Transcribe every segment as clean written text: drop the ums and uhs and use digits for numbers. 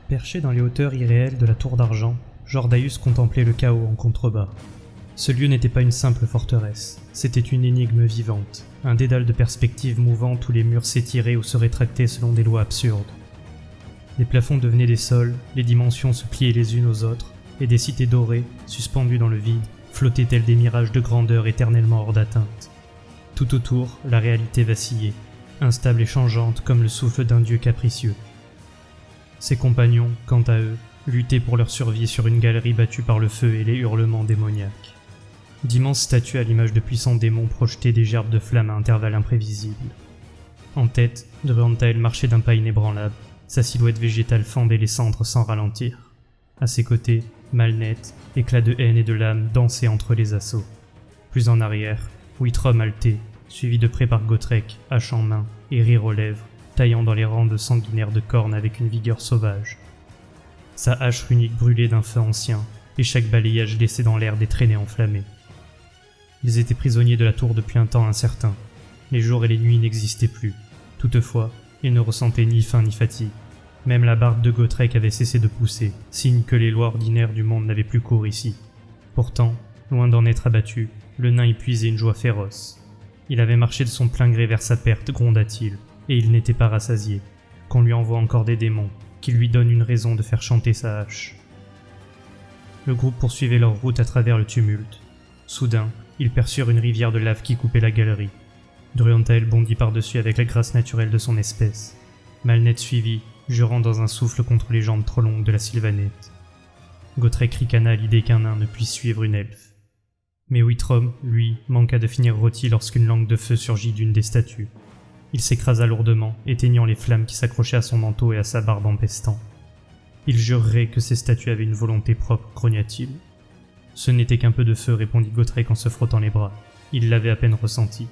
Perché dans les hauteurs irréelles de la tour d'argent, Jordaeus contemplait le chaos en contrebas. Ce lieu n'était pas une simple forteresse, c'était une énigme vivante, un dédale de perspectives mouvantes où les murs s'étiraient ou se rétractaient selon des lois absurdes. Les plafonds devenaient des sols, les dimensions se pliaient les unes aux autres, et des cités dorées, suspendues dans le vide, flottaient telles des mirages de grandeur éternellement hors d'atteinte. Tout autour, la réalité vacillait, instable et changeante comme le souffle d'un dieu capricieux. Ses compagnons, quant à eux, luttaient pour leur survie sur une galerie battue par le feu et les hurlements démoniaques. D'immenses statues à l'image de puissants démons projetaient des gerbes de flammes à intervalles imprévisibles. En tête, Druantael marchait d'un pas inébranlable, sa silhouette végétale fendait les cendres sans ralentir. À ses côtés, Malnet, éclat de haine et de lame, dansait entre les assauts. Plus en arrière, Witrom haletait, suivi de près par Gotrek, hache en main, et rire aux lèvres, taillant dans les rangs de sanguinaires de cornes avec une vigueur sauvage. Sa hache runique brûlait d'un feu ancien, et chaque balayage laissait dans l'air des traînées enflammées. Ils étaient prisonniers de la tour depuis un temps incertain. Les jours et les nuits n'existaient plus. Toutefois, ils ne ressentaient ni faim ni fatigue. Même la barbe de Gotrek avait cessé de pousser, signe que les lois ordinaires du monde n'avaient plus cours ici. Pourtant, loin d'en être abattu, le nain y puisait une joie féroce. Il avait marché de son plein gré vers sa perte, gronda-t-il, et il n'était pas rassasié. Qu'on lui envoie encore des démons, qui lui donnent une raison de faire chanter sa hache. Le groupe poursuivait leur route à travers le tumulte. Soudain, ils perçurent une rivière de lave qui coupait la galerie. Druantael bondit par-dessus avec la grâce naturelle de son espèce. Malnet suivit, jurant dans un souffle contre les jambes trop longues de la sylvanette. Gotrek ricana à l'idée qu'un nain ne puisse suivre une elfe. Mais Witrom, lui, manqua de finir rôti lorsqu'une langue de feu surgit d'une des statues. Il s'écrasa lourdement, éteignant les flammes qui s'accrochaient à son manteau et à sa barbe empestant. Il jurerait que ces statues avaient une volonté propre, grogna-t-il. Ce n'était qu'un peu de feu, répondit Gotrek en se frottant les bras. Il l'avait à peine ressenti.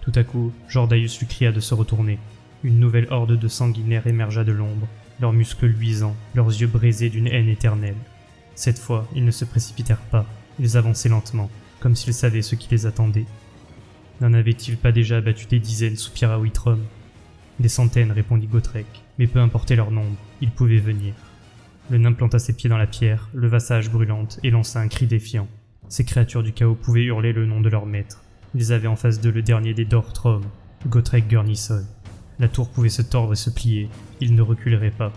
Tout à coup, Jordaeus lui cria de se retourner. Une nouvelle horde de sanguinaires émergea de l'ombre, leurs muscles luisants, leurs yeux brisés d'une haine éternelle. Cette fois, ils ne se précipitèrent pas, ils avançaient lentement, comme s'ils savaient ce qui les attendait. N'en avait-il pas déjà abattu des dizaines, soupira Witrom. Des centaines, répondit Gotrek, mais peu importait leur nombre, ils pouvaient venir. Le nain planta ses pieds dans la pierre, leva sa hache brûlante et lança un cri défiant. Ces créatures du chaos pouvaient hurler le nom de leur maître. Ils avaient en face d'eux le dernier des Dortrom, Gotrek Gurnison. La tour pouvait se tordre et se plier, ils ne reculeraient pas.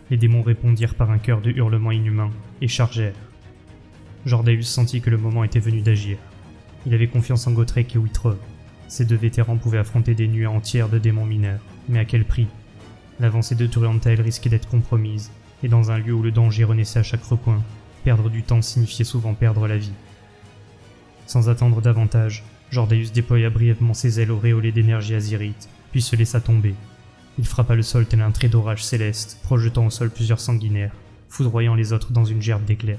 Les démons répondirent par un chœur de hurlements inhumains, et chargèrent. Jordaeus sentit que le moment était venu d'agir. Il avait confiance en Gotrek et Witrom. Ces deux vétérans pouvaient affronter des nuées entières de démons mineurs, mais à quel prix? L'avancée de Druantael risquait d'être compromise, et dans un lieu où le danger renaissait à chaque recoin, perdre du temps signifiait souvent perdre la vie. Sans attendre davantage, Jordaeus déploya brièvement ses ailes auréolées d'énergie azyrite, puis se laissa tomber. Il frappa le sol tel un trait d'orage céleste, projetant au sol plusieurs sanguinaires, foudroyant les autres dans une gerbe d'éclairs.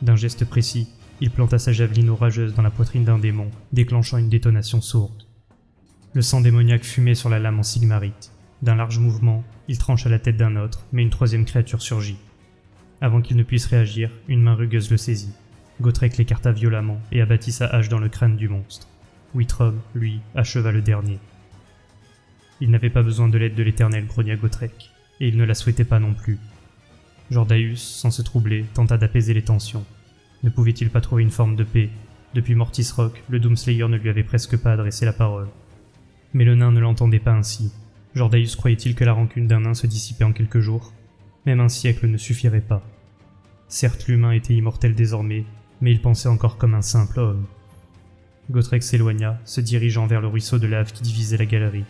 D'un geste précis, il planta sa javeline orageuse dans la poitrine d'un démon, déclenchant une détonation sourde. Le sang démoniaque fumait sur la lame en sigmarite. D'un large mouvement, il trancha la tête d'un autre, mais une troisième créature surgit. Avant qu'il ne puisse réagir, une main rugueuse le saisit. Gotrek l'écarta violemment et abattit sa hache dans le crâne du monstre. Witrom, lui, acheva le dernier. Il n'avait pas besoin de l'aide de l'Éternel, grogna Gotrek, et il ne la souhaitait pas non plus. Jordaeus, sans se troubler, tenta d'apaiser les tensions. Ne pouvait-il pas trouver une forme de paix? Depuis Mortis Rock, le Doomslayer ne lui avait presque pas adressé la parole. Mais le nain ne l'entendait pas ainsi. Jordaeus croyait-il que la rancune d'un nain se dissipait en quelques jours? Même un siècle ne suffirait pas. Certes, l'humain était immortel désormais, mais il pensait encore comme un simple homme. Gotrek s'éloigna, se dirigeant vers le ruisseau de lave qui divisait la galerie.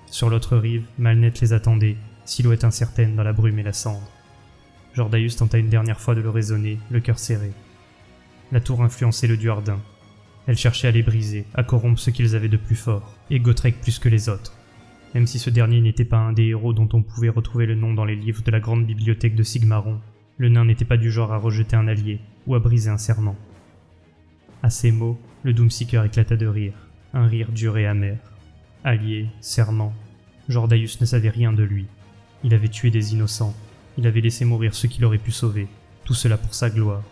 Sur l'autre rive, Malnet les attendait, silhouette incertaine dans la brume et la cendre. Jordaeus tenta une dernière fois de le raisonner, le cœur serré. La tour influençait le dieu Ardin. Elle cherchait à les briser, à corrompre ce qu'ils avaient de plus fort, et Gotrek plus que les autres. Même si ce dernier n'était pas un des héros dont on pouvait retrouver le nom dans les livres de la grande bibliothèque de Sigmaron, le nain n'était pas du genre à rejeter un allié, ou à briser un serment. À ces mots, le Doomseeker éclata de rire, un rire dur et amer. Allié, serment, Jordaeus ne savait rien de lui. Il avait tué des innocents, il avait laissé mourir ceux qu'il aurait pu sauver, tout cela pour sa gloire.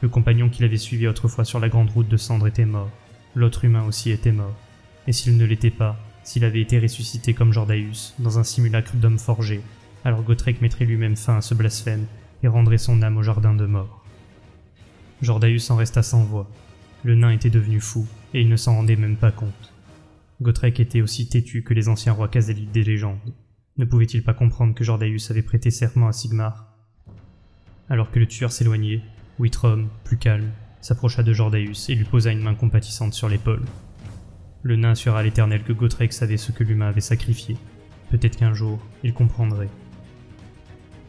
Le compagnon qu'il avait suivi autrefois sur la grande route de cendre était mort, l'autre humain aussi était mort, et s'il ne l'était pas, s'il avait été ressuscité comme Jordaeus, dans un simulacre d'homme forgé, alors Gotrek mettrait lui-même fin à ce blasphème et rendrait son âme au jardin de mort. Jordaeus en resta sans voix. Le nain était devenu fou, et il ne s'en rendait même pas compte. Gotrek était aussi têtu que les anciens rois Khazalides des légendes. Ne pouvait-il pas comprendre que Jordaeus avait prêté serment à Sigmar? Alors que le tueur s'éloignait, Whitrum, plus calme, s'approcha de Jordaeus et lui posa une main compatissante sur l'épaule. Le nain assura à l'Éternel que Gotrek savait ce que l'humain avait sacrifié. Peut-être qu'un jour, il comprendrait.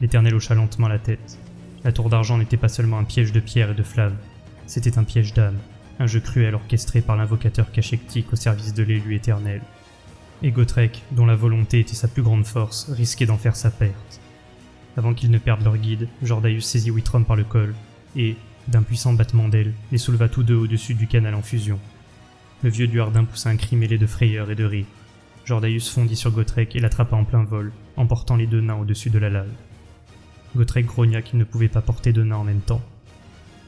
L'Éternel hocha lentement la tête. La tour d'argent n'était pas seulement un piège de pierre et de flammes, c'était un piège d'âme, un jeu cruel orchestré par l'invocateur cachectique au service de l'élu éternel. Et Gotrek, dont la volonté était sa plus grande force, risquait d'en faire sa perte. Avant qu'ils ne perdent leur guide, Jordaeus saisit Whitrum par le col et, d'un puissant battement d'ailes, les souleva tous deux au-dessus du canal en fusion. Le vieux Duardin poussa un cri mêlé de frayeur et de rire. Jordaeus fondit sur Gotrek et l'attrapa en plein vol, emportant les deux nains au-dessus de la lave. Gotrek grogna qu'il ne pouvait pas porter deux nains en même temps.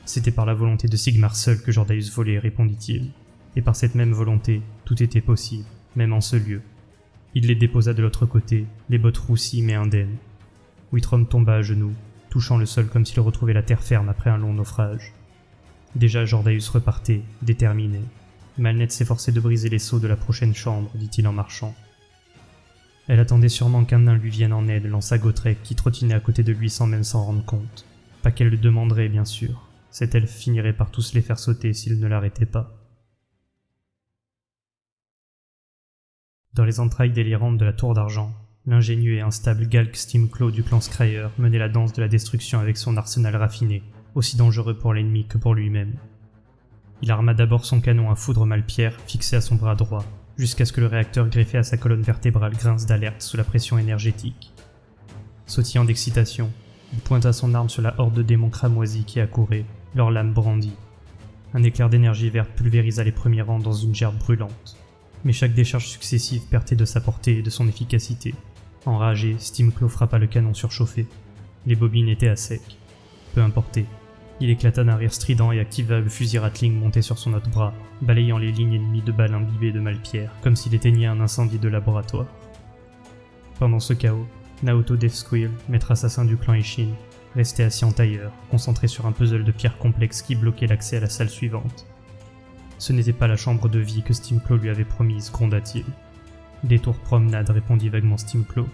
C'était par la volonté de Sigmar seul que Jordaeus volait, répondit-il. Et par cette même volonté, tout était possible, même en ce lieu. Il les déposa de l'autre côté, les bottes roussies mais indemnes. Whitrum tomba à genoux, touchant le sol comme s'il retrouvait la terre ferme après un long naufrage. Déjà Jordaeus repartait, déterminé. Malnet s'efforçait de briser les sceaux de la prochaine chambre, dit-il en marchant. Elle attendait sûrement qu'un nain lui vienne en aide, lança Gotrek, qui trottinait à côté de lui sans même s'en rendre compte. Pas qu'elle le demanderait, bien sûr. Cet elfe finirait par tous les faire sauter s'il ne l'arrêtait pas. Dans les entrailles délirantes de la tour d'argent, l'ingénieux et instable Galk Steamclaw du clan Scryer menait la danse de la destruction avec son arsenal raffiné, aussi dangereux pour l'ennemi que pour lui-même. Il arma d'abord son canon à foudre Malpierre fixé à son bras droit, jusqu'à ce que le réacteur greffé à sa colonne vertébrale grince d'alerte sous la pression énergétique. Sautillant d'excitation, il pointa son arme sur la horde de démons cramoisis qui accouraient, leurs lames brandies. Un éclair d'énergie verte pulvérisa les premiers rangs dans une gerbe brûlante. Mais chaque décharge successive perdait de sa portée et de son efficacité. Enragé, Steamclaw frappa le canon surchauffé. Les bobines étaient à sec. Peu importé. Il éclata d'un rire strident et activa le fusil Ratling monté sur son autre bras, balayant les lignes ennemies de balles imbibées de Malpierre, comme s'il éteignait un incendie de laboratoire. Pendant ce chaos, Naoto Deathsquill, maître assassin du clan Ishin, restait assis en tailleur, concentré sur un puzzle de pierres complexes qui bloquait l'accès à la salle suivante. Ce n'était pas la chambre de vie que Steamclaw lui avait promise, gronda-t-il. Détour promenade, répondit vaguement Steamclaw.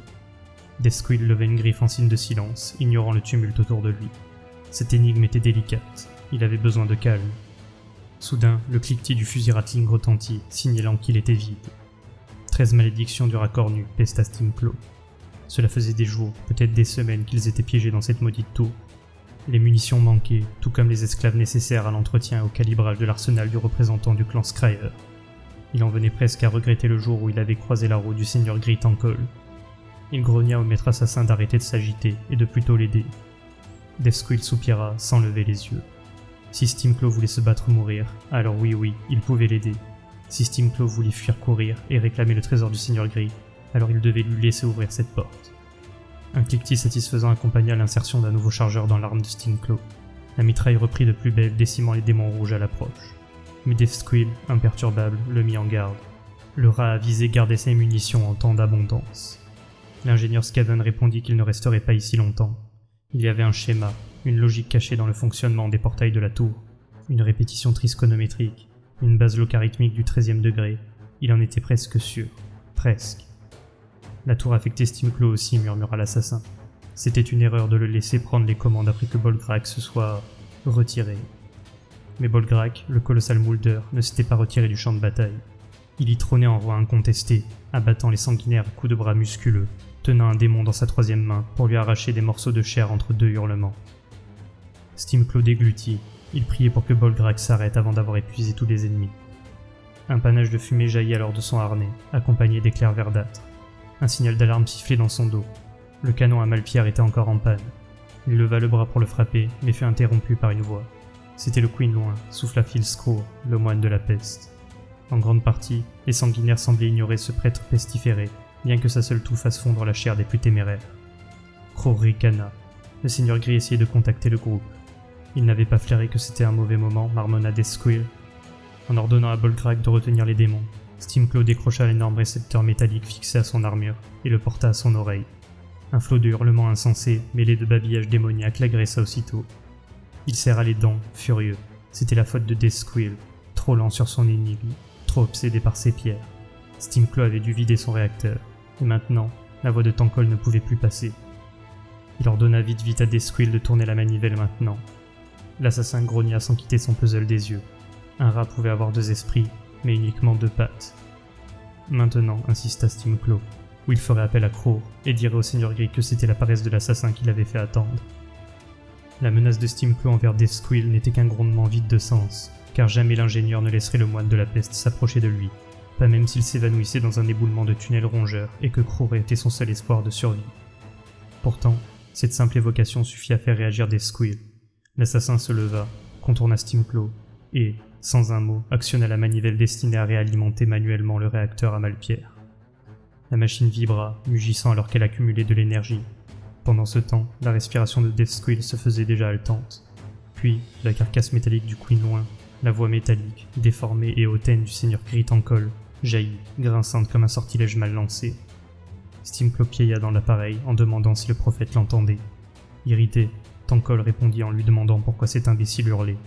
Deathsquill leva une griffe en signe de silence, ignorant le tumulte autour de lui. Cette énigme était délicate, il avait besoin de calme. Soudain, le cliquetis du fusil Ratling retentit, signalant qu'il était vide. 13 malédictions du raccord nu, pesta Steamclaw. Cela faisait des jours, peut-être des semaines qu'ils étaient piégés dans cette maudite tour. Les munitions manquaient, tout comme les esclaves nécessaires à l'entretien et au calibrage de l'arsenal du représentant du clan Scryer. Il en venait presque à regretter le jour où il avait croisé la roue du seigneur Grit en col. Il grogna au maître assassin d'arrêter de s'agiter et de plutôt l'aider. Deathsquill soupira sans lever les yeux. Si Steamclaw voulait se battre ou mourir, alors oui, il pouvait l'aider. Si Steamclaw voulait fuir courir et réclamer le trésor du seigneur Gris, alors il devait lui laisser ouvrir cette porte. Un cliquetis satisfaisant accompagna l'insertion d'un nouveau chargeur dans l'arme de Steamclaw. La mitraille reprit de plus belle, décimant les démons rouges à l'approche. Mais Deathsquill, imperturbable, le mit en garde. Le rat avisé gardait ses munitions en temps d'abondance. L'ingénieur Skaven répondit qu'il ne resterait pas ici longtemps. Il y avait un schéma, une logique cachée dans le fonctionnement des portails de la tour, une répétition triskonométrique, une base logarithmique du 13e degré. Il en était presque sûr. Presque. La tour affectait Steamclaw aussi, murmura l'assassin. C'était une erreur de le laisser prendre les commandes après que Bolgrak se soit retiré. Mais Bolgrak, le colossal Moulder, ne s'était pas retiré du champ de bataille. Il y trônait en roi incontesté, abattant les sanguinaires coups de bras musculeux, tenant un démon dans sa troisième main pour lui arracher des morceaux de chair entre deux hurlements. Steamclaw déglutit. Il priait pour que Bolgrak s'arrête avant d'avoir épuisé tous les ennemis. Un panache de fumée jaillit alors de son harnais, accompagné d'éclairs verdâtres. Un signal d'alarme sifflait dans son dos. Le canon à Malpierre était encore en panne. Il leva le bras pour le frapper, mais fut interrompu par une voix. C'était le Queen Loin, souffla Filscrow, le moine de la peste. En grande partie, les sanguinaires semblaient ignorer ce prêtre pestiféré, bien que sa seule toux fasse fondre la chair des plus téméraires. Crow ricana. Le seigneur Gris essayait de contacter le groupe. Il n'avait pas flairé que c'était un mauvais moment, marmonna Deathsquill. En ordonnant à Bolgrak de retenir les démons, Steamclaw décrocha l'énorme récepteur métallique fixé à son armure et le porta à son oreille. Un flot de hurlements insensés, mêlés de babillages démoniaques, l'agressa aussitôt. Il serra les dents, furieux. C'était la faute de Deathsquill, trop lent sur son énigme, trop obsédé par ses pierres. Steamclaw avait dû vider son réacteur, et maintenant, la voix de Tankol ne pouvait plus passer. Il ordonna vite à Deathsquill de tourner la manivelle maintenant. L'assassin grogna sans quitter son puzzle des yeux. Un rat pouvait avoir 2 esprits, mais uniquement 2 pattes. Maintenant, insista Steamclaw, où il ferait appel à Crow et dirait au Seigneur Gris que c'était la paresse de l'assassin qui l'avait fait attendre. La menace de Steamclaw envers Deathsquill n'était qu'un grondement vide de sens, car jamais l'ingénieur ne laisserait le moine de la peste s'approcher de lui, pas même s'il s'évanouissait dans un éboulement de tunnels rongeurs et que Crow était son seul espoir de survie. Pourtant, cette simple évocation suffit à faire réagir Deathsquill. L'assassin se leva, contourna Steamclaw et, sans un mot, actionna la manivelle destinée à réalimenter manuellement le réacteur à Malpierre. La machine vibra, mugissant alors qu'elle accumulait de l'énergie. Pendant ce temps, la respiration de Deathsquill se faisait déjà haletante. Puis, la carcasse métallique du Queen loin, la voix métallique, déformée et hautaine du Seigneur Gris Tankol, jaillit, grinçante comme un sortilège mal lancé. Steamclaw piailla dans l'appareil en demandant si le prophète l'entendait. Irrité, Tankol répondit en lui demandant pourquoi cet imbécile hurlait.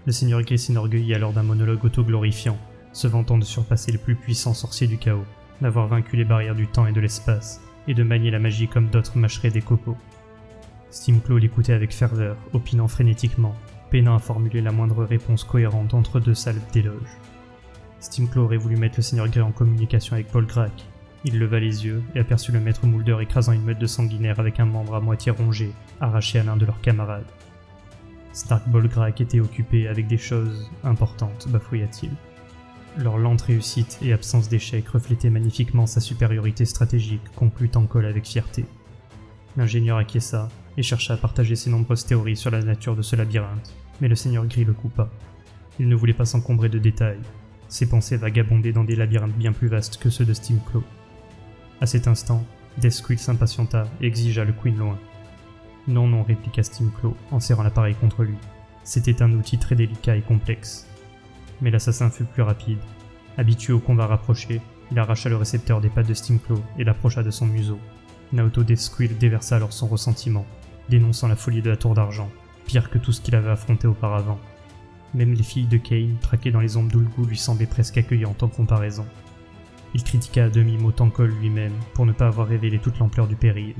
Le Seigneur Gris s'enorgueillit alors d'un monologue autoglorifiant, se vantant de surpasser les plus puissants sorciers du chaos, d'avoir vaincu les barrières du temps et de l'espace, et de manier la magie comme d'autres mâcheraient des copeaux. Steamclaw l'écoutait avec ferveur, opinant frénétiquement, peinant à formuler la moindre réponse cohérente entre 2 salves d'éloges. Steamclaw aurait voulu mettre le Seigneur Gris en communication avec Bolgrak. Il leva les yeux et aperçut le maître Moulder écrasant une meute de sanguinaires avec un membre à moitié rongé, arraché à l'un de leurs camarades. Stark Bolgrak était occupé avec des choses importantes, bafouilla-t-il. Leur lente réussite et absence d'échec reflétaient magnifiquement sa supériorité stratégique, conclut Tankol avec fierté. L'ingénieur acquiesça et chercha à partager ses nombreuses théories sur la nature de ce labyrinthe, mais le Seigneur Gris le coupa. Il ne voulait pas s'encombrer de détails. Ses pensées vagabondaient dans des labyrinthes bien plus vastes que ceux de Steamclaw. À cet instant, Deathsquill s'impatienta et exigea le Queen loin. Non, répliqua Steamclaw en serrant l'appareil contre lui. C'était un outil très délicat et complexe. Mais l'assassin fut plus rapide. Habitué au combat rapproché, il arracha le récepteur des pattes de Steamclaw et l'approcha de son museau. Naoto Deathsquill déversa alors son ressentiment, dénonçant la folie de la tour d'argent, pire que tout ce qu'il avait affronté auparavant. Même les filles de Kane, traquées dans les ombres d'Ulgu, lui semblaient presque accueillantes en comparaison. Il critiqua à demi-mot Tankol lui-même pour ne pas avoir révélé toute l'ampleur du péril.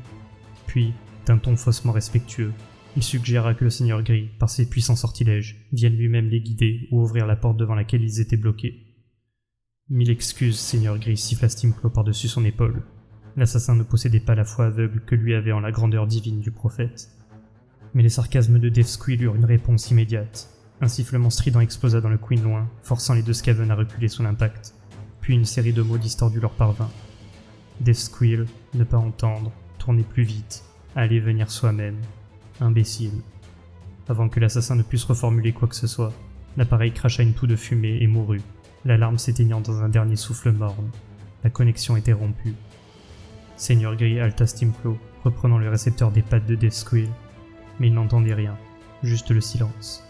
Puis, d'un ton faussement respectueux, il suggéra que le Seigneur Gris, par ses puissants sortilèges, vienne lui-même les guider ou ouvrir la porte devant laquelle ils étaient bloqués. « Mille excuses, Seigneur Gris, siffla Steamclaw par-dessus son épaule. L'assassin ne possédait pas la foi aveugle que lui avait en la grandeur divine du prophète. Mais les sarcasmes de Deathsquill eurent une réponse immédiate. Un sifflement strident explosa dans le Queen loin, forçant les 2 Skaven à reculer sous l'impact. Puis une série de mots distordus leur parvint. Deathsquill, ne pas entendre, tourner plus vite, aller venir soi-même. Imbécile. Avant que l'assassin ne puisse reformuler quoi que ce soit, l'appareil cracha une toux de fumée et mourut, l'alarme s'éteignant dans un dernier souffle morne. La connexion était rompue. Seigneur Gris halta Steamclaw, reprenant le récepteur des pattes de Deathsquill, mais il n'entendait rien, juste le silence.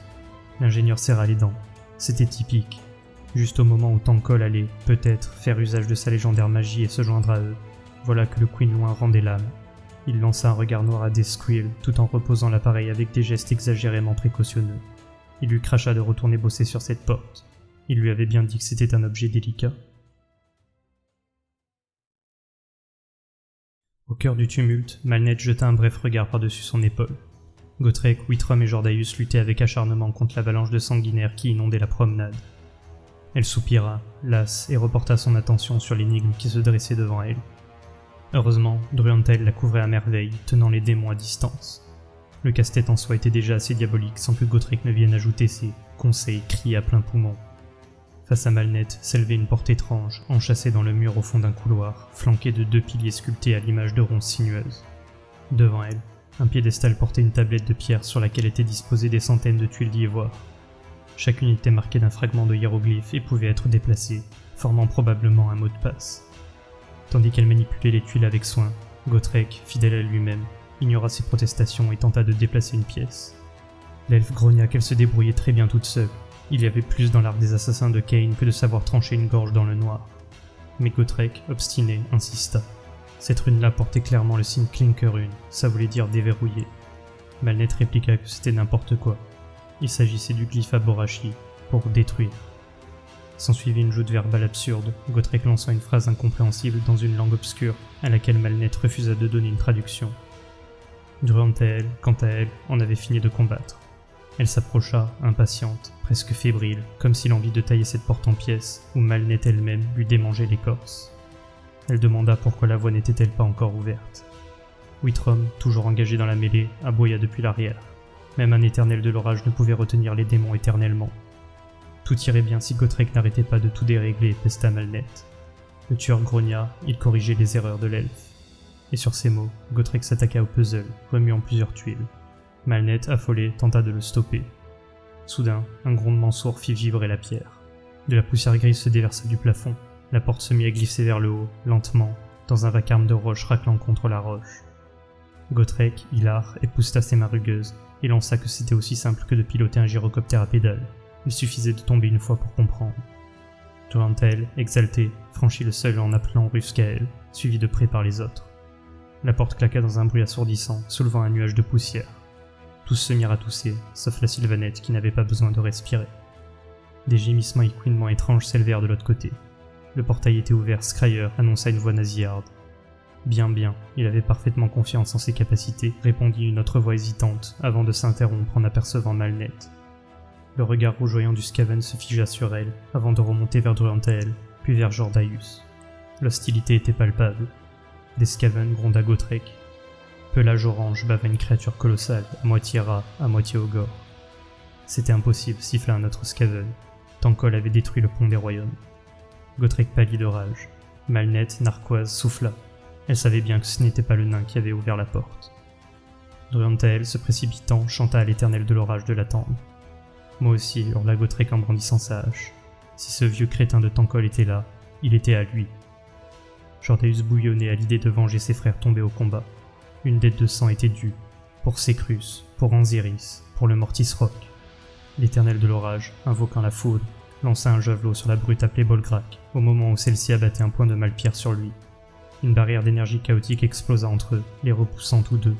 L'ingénieur serra les dents. C'était typique. Juste au moment où Tankol allait, peut-être, faire usage de sa légendaire magie et se joindre à eux, voilà que le Queen loin rendait l'âme. Il lança un regard noir à Deathsquill, tout en reposant l'appareil avec des gestes exagérément précautionneux. Il lui cracha de retourner bosser sur cette porte. Il lui avait bien dit que c'était un objet délicat. Au cœur du tumulte, Malnet jeta un bref regard par-dessus son épaule. Gotrek, Whitrum et Jordaeus luttaient avec acharnement contre l'avalanche de sanguinaires qui inondait la promenade. Elle soupira, lasse, et reporta son attention sur l'énigme qui se dressait devant elle. Heureusement, Druantel la couvrait à merveille, tenant les démons à distance. Le casse-tête en soi était déjà assez diabolique sans que Gotrek ne vienne ajouter ses conseils criés à plein poumon. Face à Malnet s'élevait une porte étrange, enchâssée dans le mur au fond d'un couloir, flanquée de 2 piliers sculptés à l'image de ronces sinueuses. Devant elle, un piédestal portait une tablette de pierre sur laquelle étaient disposées des centaines de tuiles d'ivoire. Chacune était marquée d'un fragment de hiéroglyphe et pouvait être déplacée, formant probablement un mot de passe. Tandis qu'elle manipulait les tuiles avec soin, Gotrek, fidèle à lui-même, ignora ses protestations et tenta de déplacer une pièce. L'elfe grogna qu'elle se débrouillait très bien toute seule. Il y avait plus dans l'art des assassins de Kane que de savoir trancher une gorge dans le noir. Mais Gotrek, obstiné, insista. Cette rune-là portait clairement le signe Klinkerune, ça voulait dire déverrouiller. Malnet répliqua que c'était n'importe quoi. Il s'agissait du glyphe Aborashi, pour détruire. S'ensuivit une joute verbale absurde, Gotrek lançant une phrase incompréhensible dans une langue obscure, à laquelle Malnet refusa de donner une traduction. Druantael, quant à elle, en avait fini de combattre. Elle s'approcha, impatiente, presque fébrile, comme si l'envie de tailler cette porte en pièces, ou Malnet elle-même, lui démangeait l'écorce. Elle demanda pourquoi la voie n'était-elle pas encore ouverte. Whitrum, toujours engagé dans la mêlée, aboya depuis l'arrière. Même un éternel de l'orage ne pouvait retenir les démons éternellement. Tout irait bien si Gotrek n'arrêtait pas de tout dérégler, pesta Malnet. Le tueur grogna, il corrigeait les erreurs de l'elfe. Et sur ces mots, Gotrek s'attaqua au puzzle, remuant plusieurs tuiles. Malnet, affolé, tenta de le stopper. Soudain, un grondement sourd fit vibrer la pierre. De la poussière grise se déversa du plafond. La porte se mit à glisser vers le haut, lentement, dans un vacarme de roches raclant contre la roche. Gotrek, hilar, épousta ses mains rugueuses, et lança que c'était aussi simple que de piloter un gyrocoptère à pédales. Il suffisait de tomber une fois pour comprendre. Druantael, exalté, franchit le seuil en appelant Ruskael, suivi de près par les autres. La porte claqua dans un bruit assourdissant, soulevant un nuage de poussière. Tous se mirent à tousser, sauf la sylvanette qui n'avait pas besoin de respirer. Des gémissements et couinements étranges s'élevèrent de l'autre côté. Le portail était ouvert, Scryer annonça une voix nasillarde. Bien, il avait parfaitement confiance en ses capacités, répondit une autre voix hésitante, avant de s'interrompre en apercevant Malnet. Le regard rougeoyant du Skaven se figea sur elle, avant de remonter vers Druantael, puis vers Jordaeus. L'hostilité était palpable. Des Skaven gronda Gotrek. Pelage orange bava une créature colossale, à moitié rat, à moitié ogre. C'était impossible, siffla un autre Skaven. Tankol avait détruit le pont des royaumes. Gotrek pâlit de rage. Malnet, narquoise, souffla. Elle savait bien que ce n'était pas le nain qui avait ouvert la porte. Druantael, se précipitant, chanta à l'éternel de l'orage de l'attendre. Moi aussi, hurla Gotrek en brandissant sa hache. Si ce vieux crétin de Tankol était là, il était à lui. Jordaeus bouillonnait à l'idée de venger ses frères tombés au combat. Une dette de sang était due, pour Secrus, pour Anziris, pour le Mortis Rock. L'éternel de l'orage, invoquant la foudre, lança un javelot sur la brute appelée Bolgrak, au moment où celle-ci abattait un point de malpierre sur lui. Une barrière d'énergie chaotique explosa entre eux, les repoussant tous deux.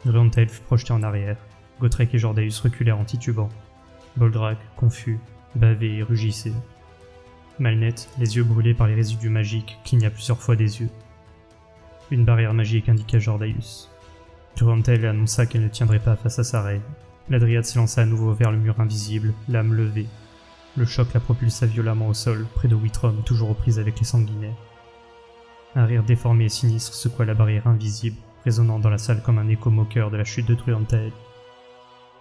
Druantael fut projeté en arrière. Gotrek et Jordaeus reculèrent en titubant. Bolgrak, confus, bavait et rugissait. Malnet, les yeux brûlés par les résidus magiques, cligna plusieurs fois des yeux. Une barrière magique indiqua Jordaeus. Druantael annonça qu'elle ne tiendrait pas face à sa reine. La dryade s'élança à nouveau vers le mur invisible, l'âme levée. Le choc la propulsa violemment au sol, près de Whitrum, toujours aux prises avec les sanguinaires. Un rire déformé et sinistre secoua la barrière invisible, résonnant dans la salle comme un écho moqueur de la chute de Druantael.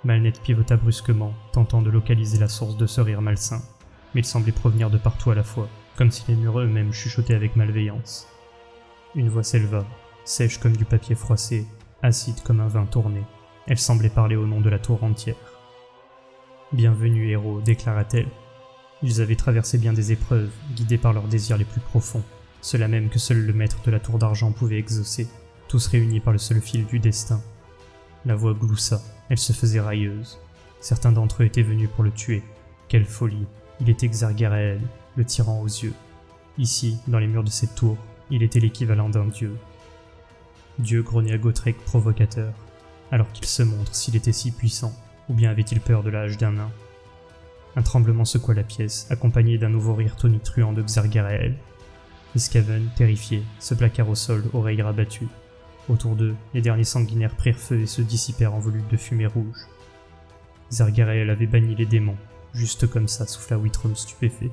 Malnet pivota brusquement, tentant de localiser la source de ce rire malsain, mais il semblait provenir de partout à la fois, comme si les murs eux-mêmes chuchotaient avec malveillance. Une voix s'éleva, sèche comme du papier froissé, acide comme un vin tourné. Elle semblait parler au nom de la tour entière. « Bienvenue, héros, déclara-t-elle. Ils avaient traversé bien des épreuves, guidés par leurs désirs les plus profonds, ceux-là même que seul le maître de la tour d'argent pouvait exaucer, tous réunis par le seul fil du destin. » La voix gloussa, elle se faisait railleuse. Certains d'entre eux étaient venus pour le tuer. Quelle folie! Il était Xargarael, le tyran aux yeux. Ici, dans les murs de cette tour, il était l'équivalent d'un dieu. Dieu grogna Gotrek provocateur, alors qu'il se montre s'il était si puissant, ou bien avait-il peur de la hache d'un nain. Un tremblement secoua la pièce, accompagné d'un nouveau rire tonitruant de Xargarael. Les Skaven, terrifiés, se plaquèrent au sol, oreilles rabattues. Autour d'eux, les derniers sanguinaires prirent feu et se dissipèrent en volutes de fumée rouge. Xargarael avait banni les démons, juste comme ça, souffla Whitrum stupéfait.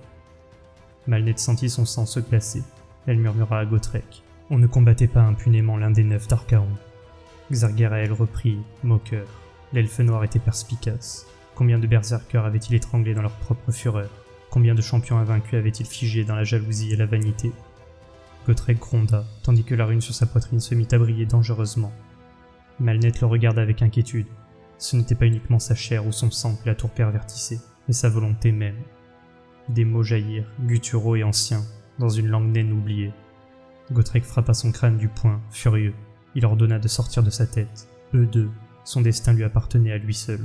Malnet sentit son sang se glacer. Elle murmura à Gotrek. On ne combattait pas impunément l'un des 9 d'Archaon. Xargarael reprit, moqueur. L'elfe noir était perspicace. Combien de berserkers avait-il étranglé dans leur propre fureur? Combien de champions invaincus avait-il figé dans la jalousie et la vanité? Gotrek gronda, tandis que la rune sur sa poitrine se mit à briller dangereusement. Malnet le regarda avec inquiétude. Ce n'était pas uniquement sa chair ou son sang que la tour pervertissait, mais sa volonté même. Des mots jaillirent, gutturaux et anciens, dans une langue naine oubliée. Gotrek frappa son crâne du poing, furieux. Il ordonna de sortir de sa tête. Eux deux, son destin lui appartenait à lui seul.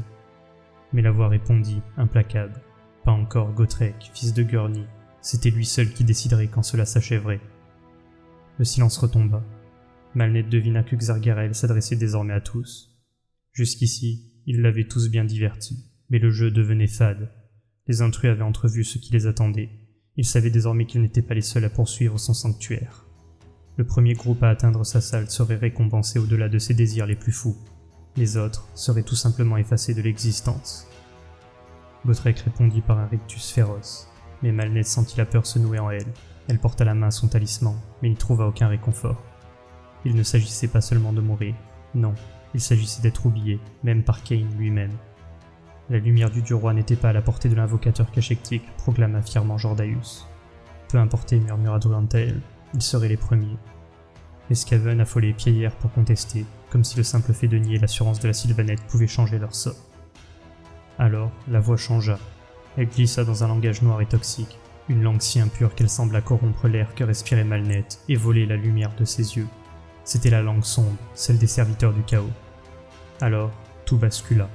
Mais la voix répondit, implacable. Pas encore Gotrek, fils de Gurney. C'était lui seul qui déciderait quand cela s'achèverait. Le silence retomba. Malnet devina que Xargarel s'adressait désormais à tous. Jusqu'ici, ils l'avaient tous bien diverti, mais le jeu devenait fade. Les intrus avaient entrevu ce qui les attendait. Ils savaient désormais qu'ils n'étaient pas les seuls à poursuivre son sanctuaire. Le premier groupe à atteindre sa salle serait récompensé au-delà de ses désirs les plus fous. Les autres seraient tout simplement effacés de l'existence. Gotrek répondit par un rictus féroce, mais Malnet sentit la peur se nouer en elle. Elle porta la main à son talisman, mais n'y trouva aucun réconfort. Il ne s'agissait pas seulement de mourir, non, il s'agissait d'être oublié, même par Kain lui-même. La lumière du dieu roi n'était pas à la portée de l'invocateur cachectique, proclama fièrement Jordaeus. Peu importé, murmura Druantael, ils seraient les premiers. Les Skaven affolés piaillèrent pour contester, comme si le simple fait de nier l'assurance de la Sylvanette pouvait changer leur sort. Alors, la voix changea. Elle glissa dans un langage noir et toxique, une langue si impure qu'elle sembla corrompre l'air que respirait Malnet et voler la lumière de ses yeux. C'était la langue sombre, celle des serviteurs du chaos. Alors, tout bascula.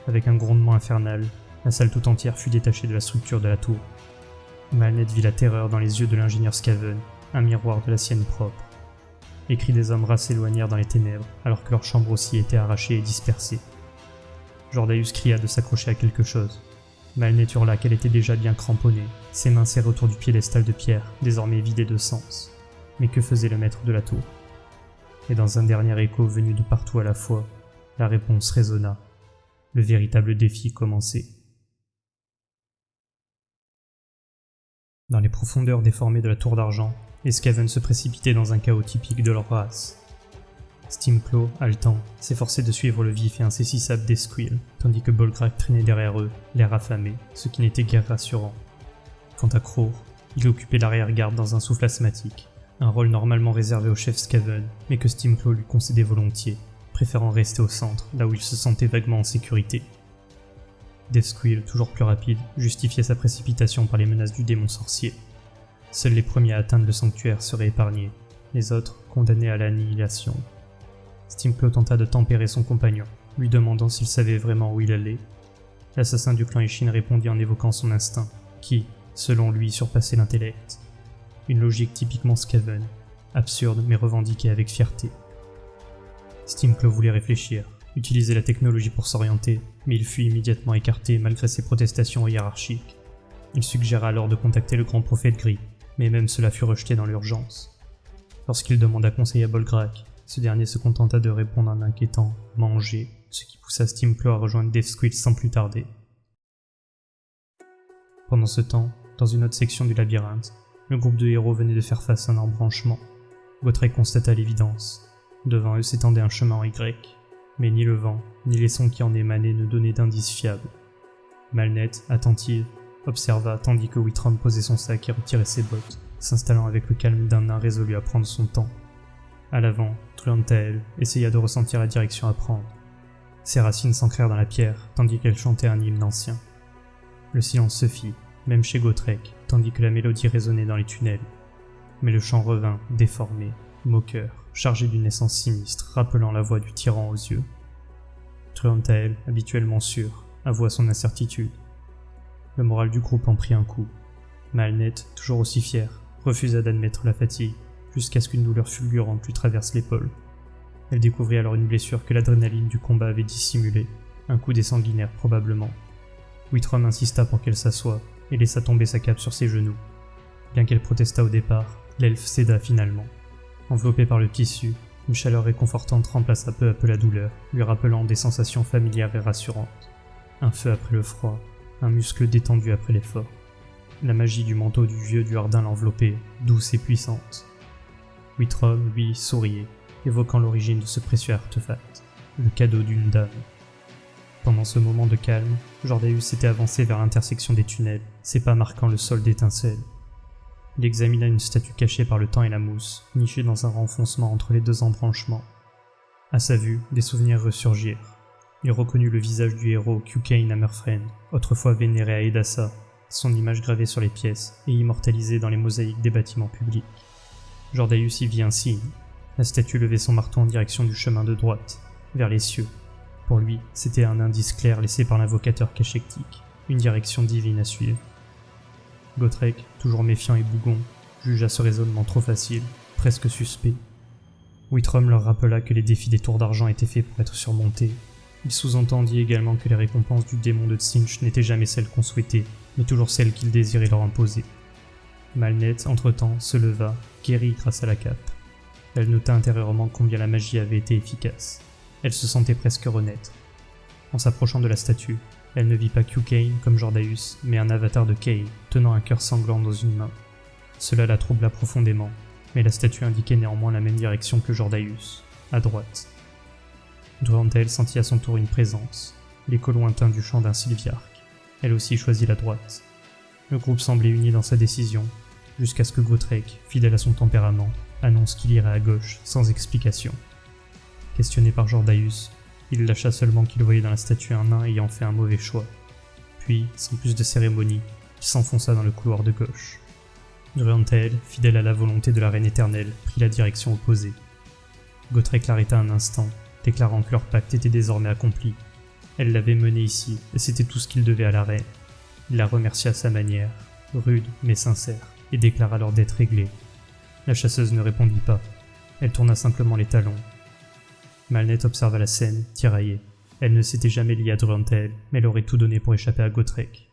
Avec un grondement infernal, la salle tout entière fut détachée de la structure de la tour. Malnet vit la terreur dans les yeux de l'ingénieur Skaven, un miroir de la sienne propre. Les cris des hommes rats s'éloignèrent dans les ténèbres, alors que leur chambre aussi était arrachée et dispersée. Jordaeus cria de s'accrocher à quelque chose. Malnet hurla qu'elle était déjà bien cramponnée, ses mains serrées autour du piédestal de pierre, désormais vidé de sens. Mais que faisait le maître de la tour? Et dans un dernier écho venu de partout à la fois, la réponse résonna. Le véritable défi commençait. Dans les profondeurs déformées de la tour d'argent, les Skaven se précipitaient dans un chaos typique de leur race. Stimclaw, haletant, s'efforçait de suivre le vif et insaisissable d'Esquil, tandis que Bolgrak traînait derrière eux, l'air affamé, ce qui n'était guère rassurant. Quant à Kror, il occupait l'arrière-garde dans un souffle asthmatique, un rôle normalement réservé au chef Skaven, mais que Stimclaw lui concédait volontiers, préférant rester au centre, là où il se sentait vaguement en sécurité. Deathsquill, toujours plus rapide, justifiait sa précipitation par les menaces du démon sorcier. Seuls les premiers à atteindre le sanctuaire seraient épargnés, les autres condamnés à l'annihilation. Stimclaw tenta de tempérer son compagnon, lui demandant s'il savait vraiment où il allait. L'assassin du clan Ishin répondit en évoquant son instinct, qui, selon lui, surpassait l'intellect. Une logique typiquement Skaven, absurde mais revendiquée avec fierté. Stimclaw voulait réfléchir, utiliser la technologie pour s'orienter, mais il fut immédiatement écarté malgré ses protestations hiérarchiques. Il suggéra alors de contacter le grand prophète gris, mais même cela fut rejeté dans l'urgence. Lorsqu'il demanda conseil à Bolgrak, ce dernier se contenta de répondre en inquiétant « manger », ce qui poussa Stimclaw à rejoindre Deathsquill sans plus tarder. Pendant ce temps, dans une autre section du labyrinthe, le groupe de héros venait de faire face à un embranchement. Gotrek constata l'évidence. Devant eux s'étendait un chemin en Y, mais ni le vent, ni les sons qui en émanaient ne donnaient d'indices fiables. Malnet, attentive, observa tandis que Whitrum posait son sac et retirait ses bottes, s'installant avec le calme d'un nain résolu à prendre son temps. À l'avant, Druantael essaya de ressentir la direction à prendre. Ses racines s'ancrèrent dans la pierre, tandis qu'elle chantait un hymne ancien. Le silence se fit, même chez Gotrek, tandis que la mélodie résonnait dans les tunnels. Mais le chant revint, déformé, moqueur, chargé d'une essence sinistre, rappelant la voix du tyran aux yeux. Druantael, habituellement sûr, avoua son incertitude. Le moral du groupe en prit un coup. Malnet, toujours aussi fier, refusa d'admettre la fatigue, jusqu'à ce qu'une douleur fulgurante lui traverse l'épaule. Elle découvrit alors une blessure que l'adrénaline du combat avait dissimulée, un coup sanguinaire probablement. Whitrum insista pour qu'elle s'assoie, et laissa tomber sa cape sur ses genoux. Bien qu'elle protestât au départ, l'elfe céda finalement. Enveloppée par le tissu, une chaleur réconfortante remplaça peu à peu la douleur, lui rappelant des sensations familières et rassurantes. Un feu après le froid, un muscle détendu après l'effort. La magie du manteau du vieux Duardin l'enveloppait, douce et puissante. Whitrum, lui, souriait, évoquant l'origine de ce précieux artefact, le cadeau d'une dame. Pendant ce moment de calme, Jordaeus s'était avancé vers l'intersection des tunnels, ses pas marquant le sol d'étincelles. Il examina une statue cachée par le temps et la mousse, nichée dans un renfoncement entre les deux embranchements. À sa vue, des souvenirs ressurgirent. Il reconnut le visage du héros Cukain Hammerfreen, autrefois vénéré à Edassa, son image gravée sur les pièces et immortalisée dans les mosaïques des bâtiments publics. Jordaeus y vit un signe. La statue levait son marteau en direction du chemin de droite, vers les cieux. Pour lui, c'était un indice clair laissé par l'invocateur cachectique, une direction divine à suivre. Gotrek, toujours méfiant et bougon, jugea ce raisonnement trop facile, presque suspect. Whitrum leur rappela que les défis des tours d'argent étaient faits pour être surmontés. Il sous-entendit également que les récompenses du démon de Tzeentch n'étaient jamais celles qu'on souhaitait, mais toujours celles qu'il désirait leur imposer. Malnet, entre-temps, se leva, guérie grâce à la cape. Elle nota intérieurement combien la magie avait été efficace. Elle se sentait presque renaître. En s'approchant de la statue, elle ne vit pas Q Kane comme Jordaeus, mais un avatar de Kane, tenant un cœur sanglant dans une main. Cela la troubla profondément, mais la statue indiquait néanmoins la même direction que Jordaeus, à droite. Druantel sentit à son tour une présence, l'écho lointain du chant d'un sylviarque. Elle aussi choisit la droite. Le groupe semblait uni dans sa décision, jusqu'à ce que Gotrek, fidèle à son tempérament, annonce qu'il irait à gauche sans explication. Questionné par Jordaeus, il lâcha seulement qu'il voyait dans la statue un nain ayant fait un mauvais choix. Puis, sans plus de cérémonie, il s'enfonça dans le couloir de gauche. Druantel, fidèle à la volonté de la Reine éternelle, prit la direction opposée. Gotrek l'arrêta un instant, déclarant que leur pacte était désormais accompli. Elle l'avait mené ici, et c'était tout ce qu'il devait à la Reine. Il la remercia à sa manière, rude mais sincère, et déclara leur dette réglée. La chasseuse ne répondit pas. Elle tourna simplement les talons. Malnet observa la scène, tiraillée. Elle ne s'était jamais liée à Druantel, mais elle aurait tout donné pour échapper à Gotrek.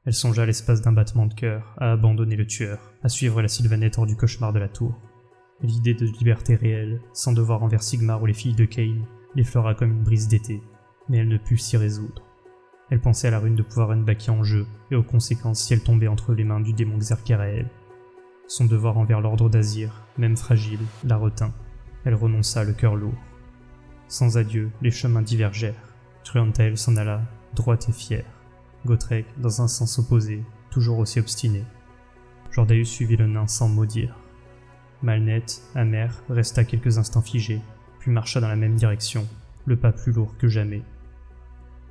Elle songea à l'espace d'un battement de cœur, à abandonner le tueur, à suivre la Sylvanette hors du cauchemar de la tour. L'idée de liberté réelle, sans devoir envers Sigmar ou les filles de Kane, l'effleura comme une brise d'été, mais elle ne put s'y résoudre. Elle pensait à la rune de pouvoir Unbaki en jeu, et aux conséquences si elle tombait entre les mains du démon Xerkerael. Son devoir envers l'ordre d'Azir, même fragile, la retint. Elle renonça le cœur lourd. Sans adieu, les chemins divergèrent. Druantel s'en alla, droite et fière. Gotrek, dans un sens opposé, toujours aussi obstiné. Jordaeus suivit le nain sans mot dire. Malnet, amer, resta quelques instants figé, puis marcha dans la même direction, le pas plus lourd que jamais.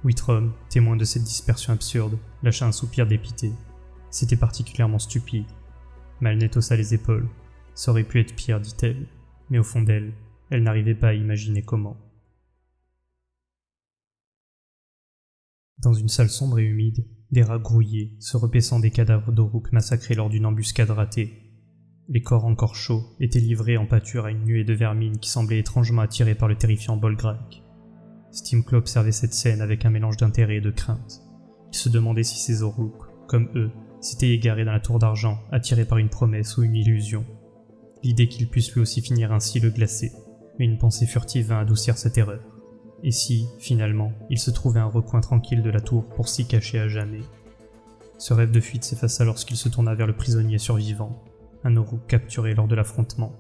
Whitrum, témoin de cette dispersion absurde, lâcha un soupir dépité. C'était particulièrement stupide. Malnet haussa les épaules. Ça aurait pu être pire, dit-elle, mais au fond d'elle, elle n'arrivait pas à imaginer comment. Dans une salle sombre et humide, des rats grouillaient, se repaissant des cadavres d'Oruk massacrés lors d'une embuscade ratée. Les corps encore chauds étaient livrés en pâture à une nuée de vermine qui semblait étrangement attirée par le terrifiant Bolgrak. Stimclaw observait cette scène avec un mélange d'intérêt et de crainte. Il se demandait si ces Oruk, comme eux, s'étaient égarés dans la tour d'argent, attirés par une promesse ou une illusion. L'idée qu'il puisse lui aussi finir ainsi le glaçait, mais une pensée furtive vint adoucir sa terreur. Et si, finalement, il se trouvait un recoin tranquille de la tour pour s'y cacher à jamais? Ce rêve de fuite s'effaça lorsqu'il se tourna vers le prisonnier survivant, un Oruk capturé lors de l'affrontement.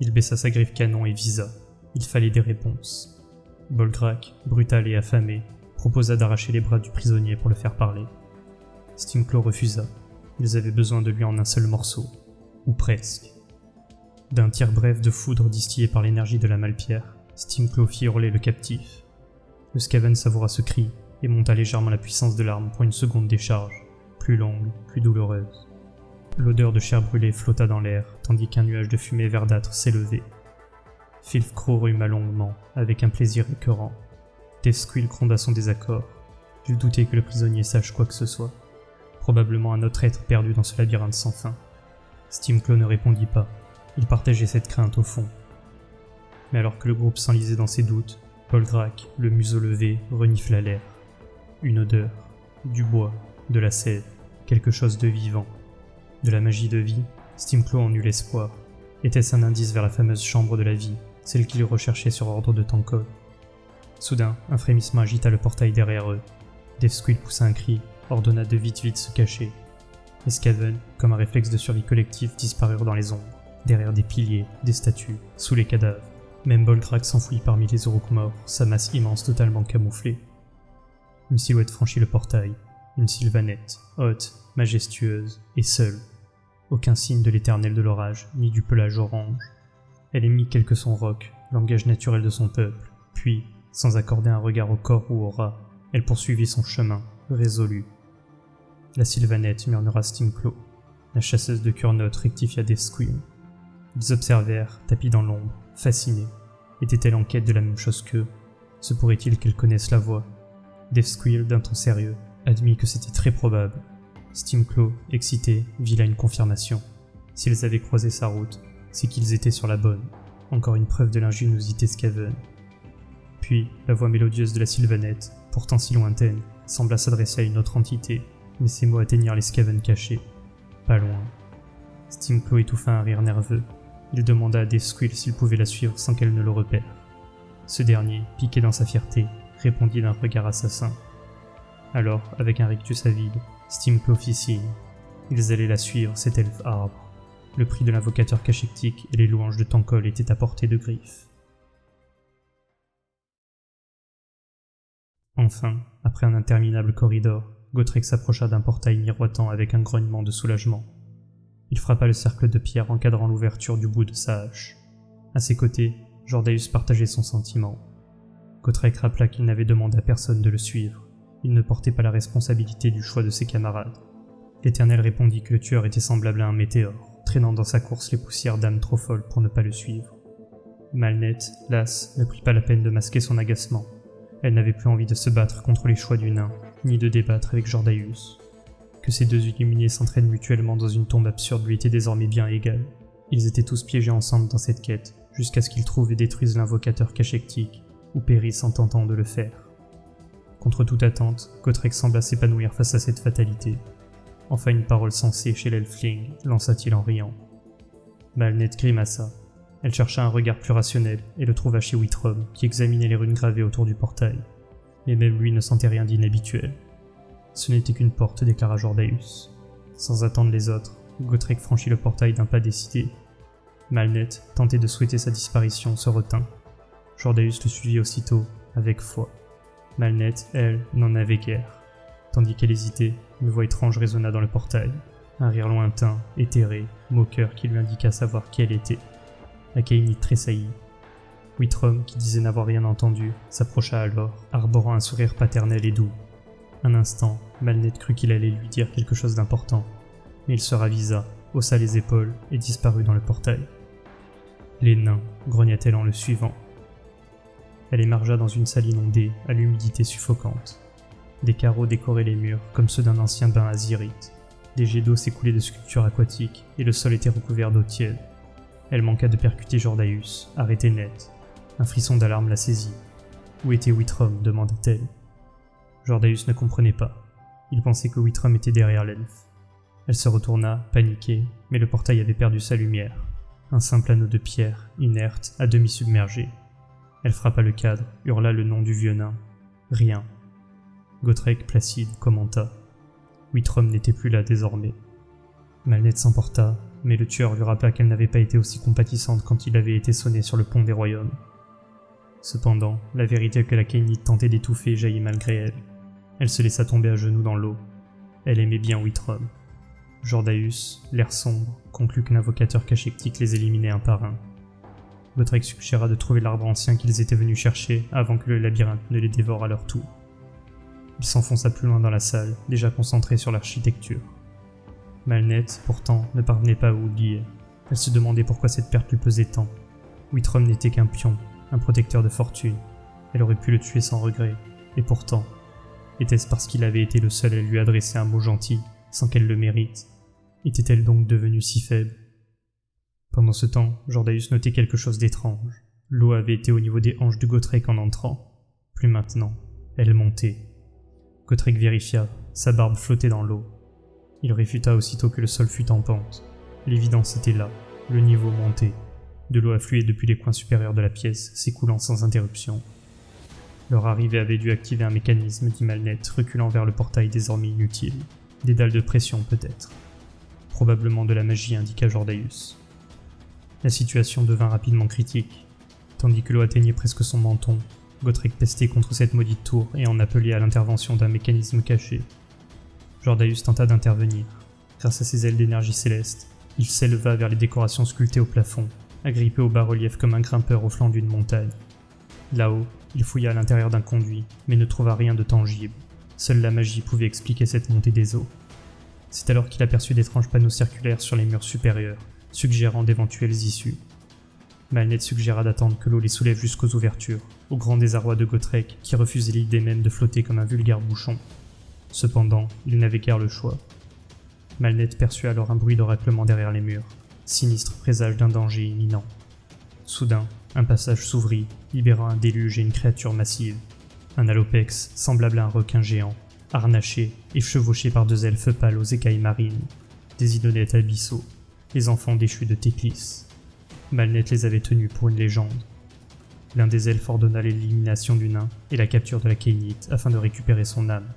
Il baissa sa griffe canon et visa. Il fallait des réponses. Bolgrak, brutal et affamé, proposa d'arracher les bras du prisonnier pour le faire parler. Stimclaw refusa. Ils avaient besoin de lui en un seul morceau. Ou presque. D'un tir bref de foudre distillé par l'énergie de la Malpierre, Stimclaw fit hurler le captif. Le Skaven savoura ce cri et monta légèrement la puissance de l'arme pour une seconde décharge, plus longue, plus douloureuse. L'odeur de chair brûlée flotta dans l'air, tandis qu'un nuage de fumée verdâtre s'élevait. Filfcrow rhuma longuement, avec un plaisir écœurant. Deathsquill gronda son désaccord. Il doutait que le prisonnier sache quoi que ce soit. Probablement un autre être perdu dans ce labyrinthe sans fin. Stimclaw ne répondit pas. Il partageait cette crainte au fond. Mais alors que le groupe s'enlisait dans ses doutes, Bolgrak, le museau levé, renifla l'air. Une odeur, du bois, de la sève, quelque chose de vivant. De la magie de vie, Stimclaw en eut l'espoir. Était-ce un indice vers la fameuse chambre de la vie, celle qu'il recherchait sur ordre de Tankov? Soudain, un frémissement agita le portail derrière eux. Deathsquill poussa un cri, ordonna de vite se cacher. Les Skaven, comme un réflexe de survie collectif, disparurent dans les ombres, derrière des piliers, des statues, sous les cadavres. Même Bolgrak s'enfuit parmi les Oruk morts, sa masse immense totalement camouflée. Une silhouette franchit le portail, une sylvanette, haute, majestueuse et seule. Aucun signe de l'éternel de l'orage, ni du pelage orange. Elle émit quelques sons rocs, langage naturel de son peuple, puis, sans accorder un regard au corps ou au rat, elle poursuivit son chemin, résolue. La sylvanette murmura Stimclaw. La chasseuse de Kurnot rectifia Deathsquill. Ils observèrent, tapis dans l'ombre, fascinés. Était-elle en quête de la même chose qu'eux? Se pourrait-il qu'elle connaisse la voix? Deathsquill, d'un ton sérieux, admit que c'était très probable. Stimclaw, excité, vit là une confirmation. S'ils avaient croisé sa route, c'est qu'ils étaient sur la bonne. encore une preuve de l'ingéniosité Skaven. Puis, la voix mélodieuse de la Sylvanette, pourtant si lointaine, sembla s'adresser à une autre entité, mais ces mots atteignirent les Skaven cachés. Pas loin. Stimco étouffa un rire nerveux. Il demanda à Deathsquill s'il pouvait la suivre sans qu'elle ne le repère. Ce dernier, piqué dans sa fierté, répondit d'un regard assassin. Alors, avec un rictus avide, Stimco fit signe. Ils allaient la suivre, cet elfe arbre. Le prix de l'invocateur cachectique et les louanges de Tankol étaient à portée de griffes. Enfin, après un interminable corridor, Gotrek s'approcha d'un portail miroitant avec un grognement de soulagement. Il frappa le cercle de pierre encadrant l'ouverture du bout de sa hache. À ses côtés, Jordaeus partageait son sentiment. Gotrek rappela qu'il n'avait demandé à personne de le suivre. Il ne portait pas la responsabilité du choix de ses camarades. L'Éternel répondit que le tueur était semblable à un météore, traînant dans sa course les poussières d'âmes trop folles pour ne pas le suivre. Malnette, lasse, ne prit pas la peine de masquer son agacement. Elle n'avait plus envie de se battre contre les choix du nain, ni de débattre avec Jordaeus. Que ces deux illuminés s'entraînent mutuellement dans une tombe absurde lui était désormais bien égal. Ils étaient tous piégés ensemble dans cette quête, jusqu'à ce qu'ils trouvent et détruisent l'invocateur cachectique, ou périssent en tentant de le faire. Contre toute attente, Gotrek sembla s'épanouir face à cette fatalité. Enfin une parole sensée chez l'elfling, lança-t-il en riant. Malnette grimaça. Elle chercha un regard plus rationnel et le trouva chez Whitrum, qui examinait les runes gravées autour du portail. Mais même lui ne sentait rien d'inhabituel. Ce n'était qu'une porte, déclara Jordaeus. Sans attendre les autres, Gotrek franchit le portail d'un pas décidé. Malnette, tentée de souhaiter sa disparition, se retint. Jordaeus le suivit aussitôt, avec foi. Malnette, elle, n'en avait guère. Tandis qu'elle hésitait, une voix étrange résonna dans le portail. Un rire lointain, éthéré, moqueur qui lui indiqua savoir qui elle était. La Kainite tressaillit. Whitrum, qui disait n'avoir rien entendu, s'approcha alors, arborant un sourire paternel et doux. Un instant, Malnette crut qu'il allait lui dire quelque chose d'important, mais il se ravisa, haussa les épaules et disparut dans le portail. Les nains, grogna-t-elle en le suivant. Elle émergea dans une salle inondée, à l'humidité suffocante. Des carreaux décoraient les murs, comme ceux d'un ancien bain azyrite. Des jets d'eau s'écoulaient de sculptures aquatiques, et le sol était recouvert d'eau tiède. Elle manqua de percuter Jordaeus, arrêtée net. Un frisson d'alarme la saisit. Où était Whitrum demanda-t-elle. Jordaeus ne comprenait pas. Il pensait que Whitrum était derrière l'elfe. Elle se retourna, paniquée, mais le portail avait perdu sa lumière. Un simple anneau de pierre, inerte, à demi submergé. Elle frappa le cadre, hurla le nom du vieux nain. Rien. Gotrek, placide, commenta. Whitrum n'était plus là désormais. Malnette s'emporta, mais le tueur lui rappela qu'elle n'avait pas été aussi compatissante quand il avait été sonné sur le pont des royaumes. Cependant, la vérité que la Kainite tentait d'étouffer jaillit malgré elle. Elle se laissa tomber à genoux dans l'eau. Elle aimait bien Whitrum. Jordaeus, l'air sombre, conclut que l'invocateur cachectique les éliminait un par un. Gotrek suggéra de trouver l'arbre ancien qu'ils étaient venus chercher avant que le labyrinthe ne les dévore à leur tour. Il s'enfonça plus loin dans la salle, déjà concentré sur l'architecture. Malnette, pourtant, ne parvenait pas à oublier. Elle se demandait pourquoi cette perte lui pesait tant. Whitrum n'était qu'un pion, un protecteur de fortune. Elle aurait pu le tuer sans regret. Et pourtant, était-ce parce qu'il avait été le seul à lui adresser un mot gentil, sans qu'elle le mérite? Était-elle donc devenue si faible? Pendant ce temps, Jordaeus notait quelque chose d'étrange. L'eau avait été au niveau des hanches de Gotrek en entrant. Plus maintenant. Elle montait. Gotrek vérifia. Sa barbe flottait dans l'eau. Il réfuta aussitôt que le sol fut en pente. L'évidence était là. Le niveau montait. De l'eau affluait depuis les coins supérieurs de la pièce, s'écoulant sans interruption. Leur arrivée avait dû activer un mécanisme, dit Malnette, reculant vers le portail désormais inutile. Des dalles de pression peut-être. Probablement de la magie, indiqua Jordaeus. La situation devint rapidement critique. Tandis que l'eau atteignait presque son menton, Gotrek pestait contre cette maudite tour et en appelait à l'intervention d'un mécanisme caché. Jordaeus tenta d'intervenir. Grâce à ses ailes d'énergie céleste, il s'éleva vers les décorations sculptées au plafond, agrippé au bas-relief comme un grimpeur au flanc d'une montagne. Là-haut, il fouilla à l'intérieur d'un conduit, mais ne trouva rien de tangible. Seule la magie pouvait expliquer cette montée des eaux. C'est alors qu'il aperçut d'étranges panneaux circulaires sur les murs supérieurs, suggérant d'éventuelles issues. Malnette suggéra d'attendre que l'eau les soulève jusqu'aux ouvertures, au grand désarroi de Gotrek, qui refusait l'idée même de flotter comme un vulgaire bouchon. Cependant, il n'avait guère le choix. Malnette perçut alors un bruit de raclement derrière les murs, sinistre présage d'un danger imminent. Soudain, un passage s'ouvrit, libérant un déluge et une créature massive. Un alopex, semblable à un requin géant, harnaché et chevauché par 2 elfes pâles aux écailles marines, des idonettes abyssaux, les enfants déchus de Théclis. Malnet les avait tenus pour une légende. L'un des elfes ordonna l'élimination du nain et la capture de la Khainite afin de récupérer son âme.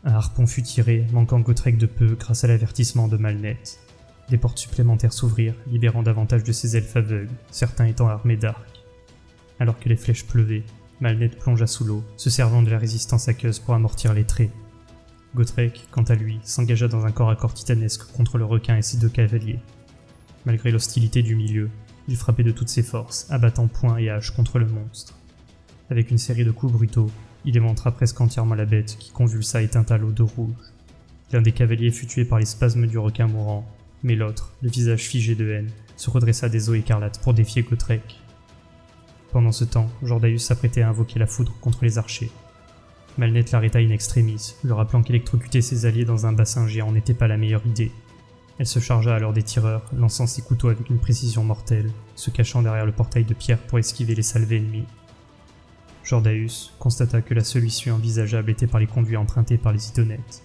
Un harpon fut tiré, manquant Gotrek de peu grâce à l'avertissement de Malnet. Des portes supplémentaires s'ouvrirent, libérant davantage de ces elfes aveugles, certains étant armés d'arcs. Alors que les flèches pleuvaient, Malnet plongea sous l'eau, se servant de la résistance aqueuse pour amortir les traits. Gotrek, quant à lui, s'engagea dans un corps à corps titanesque contre le requin et ses 2 cavaliers. Malgré l'hostilité du milieu, il frappait de toutes ses forces, abattant poing et hache contre le monstre. Avec une série de coups brutaux, il éventra presque entièrement la bête qui convulsa et tinta l'eau de rouge. L'un des cavaliers fut tué par les spasmes du requin mourant, mais l'autre, le visage figé de haine, se redressa des eaux écarlates pour défier Gotrek. Pendant ce temps, Jordaeus s'apprêtait à invoquer la foudre contre les archers. Malnet l'arrêta in extremis, lui rappelant qu'électrocuter ses alliés dans un bassin géant n'était pas la meilleure idée. Elle se chargea alors des tireurs, lançant ses couteaux avec une précision mortelle, se cachant derrière le portail de pierre pour esquiver les salvés ennemis. Jordaeus constata que la seule issue envisageable était par les conduits empruntés par les idonettes.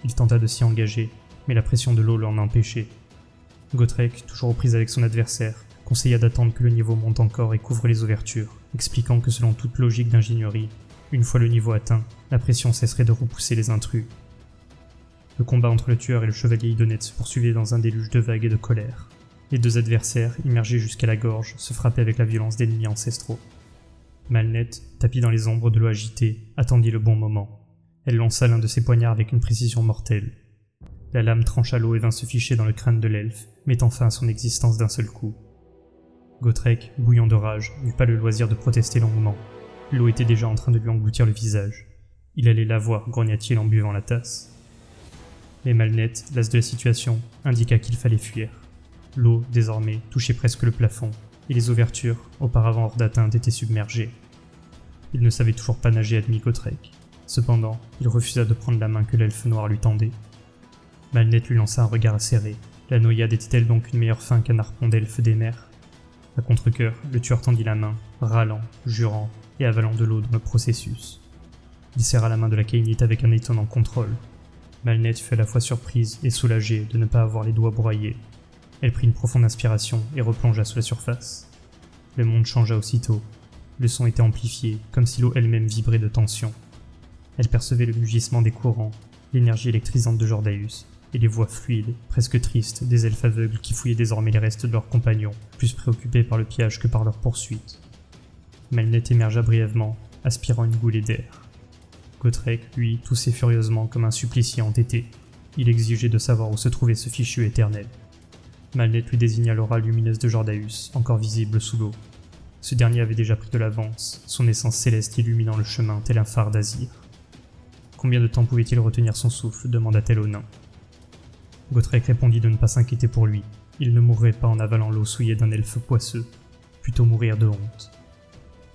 Il tenta de s'y engager, mais la pression de l'eau l'en empêchait. Gotrek, toujours aux prises avec son adversaire, conseilla d'attendre que le niveau monte encore et couvre les ouvertures, expliquant que selon toute logique d'ingénierie, une fois le niveau atteint, la pression cesserait de repousser les intrus. Le combat entre le tueur et le chevalier idonette se poursuivait dans un déluge de vagues et de colère. Les 2 adversaires, immergés jusqu'à la gorge, se frappaient avec la violence d'ennemis ancestraux. Malnet, tapie dans les ombres de l'eau agitée, attendit le bon moment. Elle lança l'un de ses poignards avec une précision mortelle. La lame trancha l'eau et vint se ficher dans le crâne de l'elfe, mettant fin à son existence d'un seul coup. Gotrek, bouillant de rage, n'eut pas le loisir de protester longuement. L'eau était déjà en train de lui engloutir le visage. Il allait la voir, grogna-t-il en buvant la tasse. Mais Malnet, las de la situation, indiqua qu'il fallait fuir. L'eau, désormais, touchait presque le plafond, et les ouvertures, auparavant hors d'atteinte, étaient submergées. Il ne savait toujours pas nager, admit Gotrek. Cependant, il refusa de prendre la main que l'elfe noir lui tendait. Malnet lui lança un regard acéré. La noyade était-elle donc une meilleure fin qu'un harpon d'elfe des mers? À contre-cœur, le tueur tendit la main, râlant, jurant et avalant de l'eau dans le processus. Il serra la main de la Khainite avec un étonnant contrôle. Malnet fut à la fois surprise et soulagée de ne pas avoir les doigts broyés. Elle prit une profonde inspiration et replongea sous la surface. Le monde changea aussitôt. Le son était amplifié, comme si l'eau elle-même vibrait de tension. Elle percevait le mugissement des courants, l'énergie électrisante de Jordaeus, et les voix fluides, presque tristes, des elfes aveugles qui fouillaient désormais les restes de leurs compagnons, plus préoccupés par le pillage que par leur poursuite. Malnet émergea brièvement, aspirant une goulée d'air. Gotrek, lui, toussait furieusement comme un supplicié entêté. Il exigeait de savoir où se trouvait ce fichu éternel. Malnet lui désigna l'aura lumineuse de Jordaeus, encore visible sous l'eau. Ce dernier avait déjà pris de l'avance, son essence céleste illuminant le chemin tel un phare d'Azir. Combien de temps pouvait-il retenir son souffle demanda-t-elle au nain. Gotrek répondit de ne pas s'inquiéter pour lui. Il ne mourrait pas en avalant l'eau souillée d'un elfe poisseux, plutôt mourir de honte.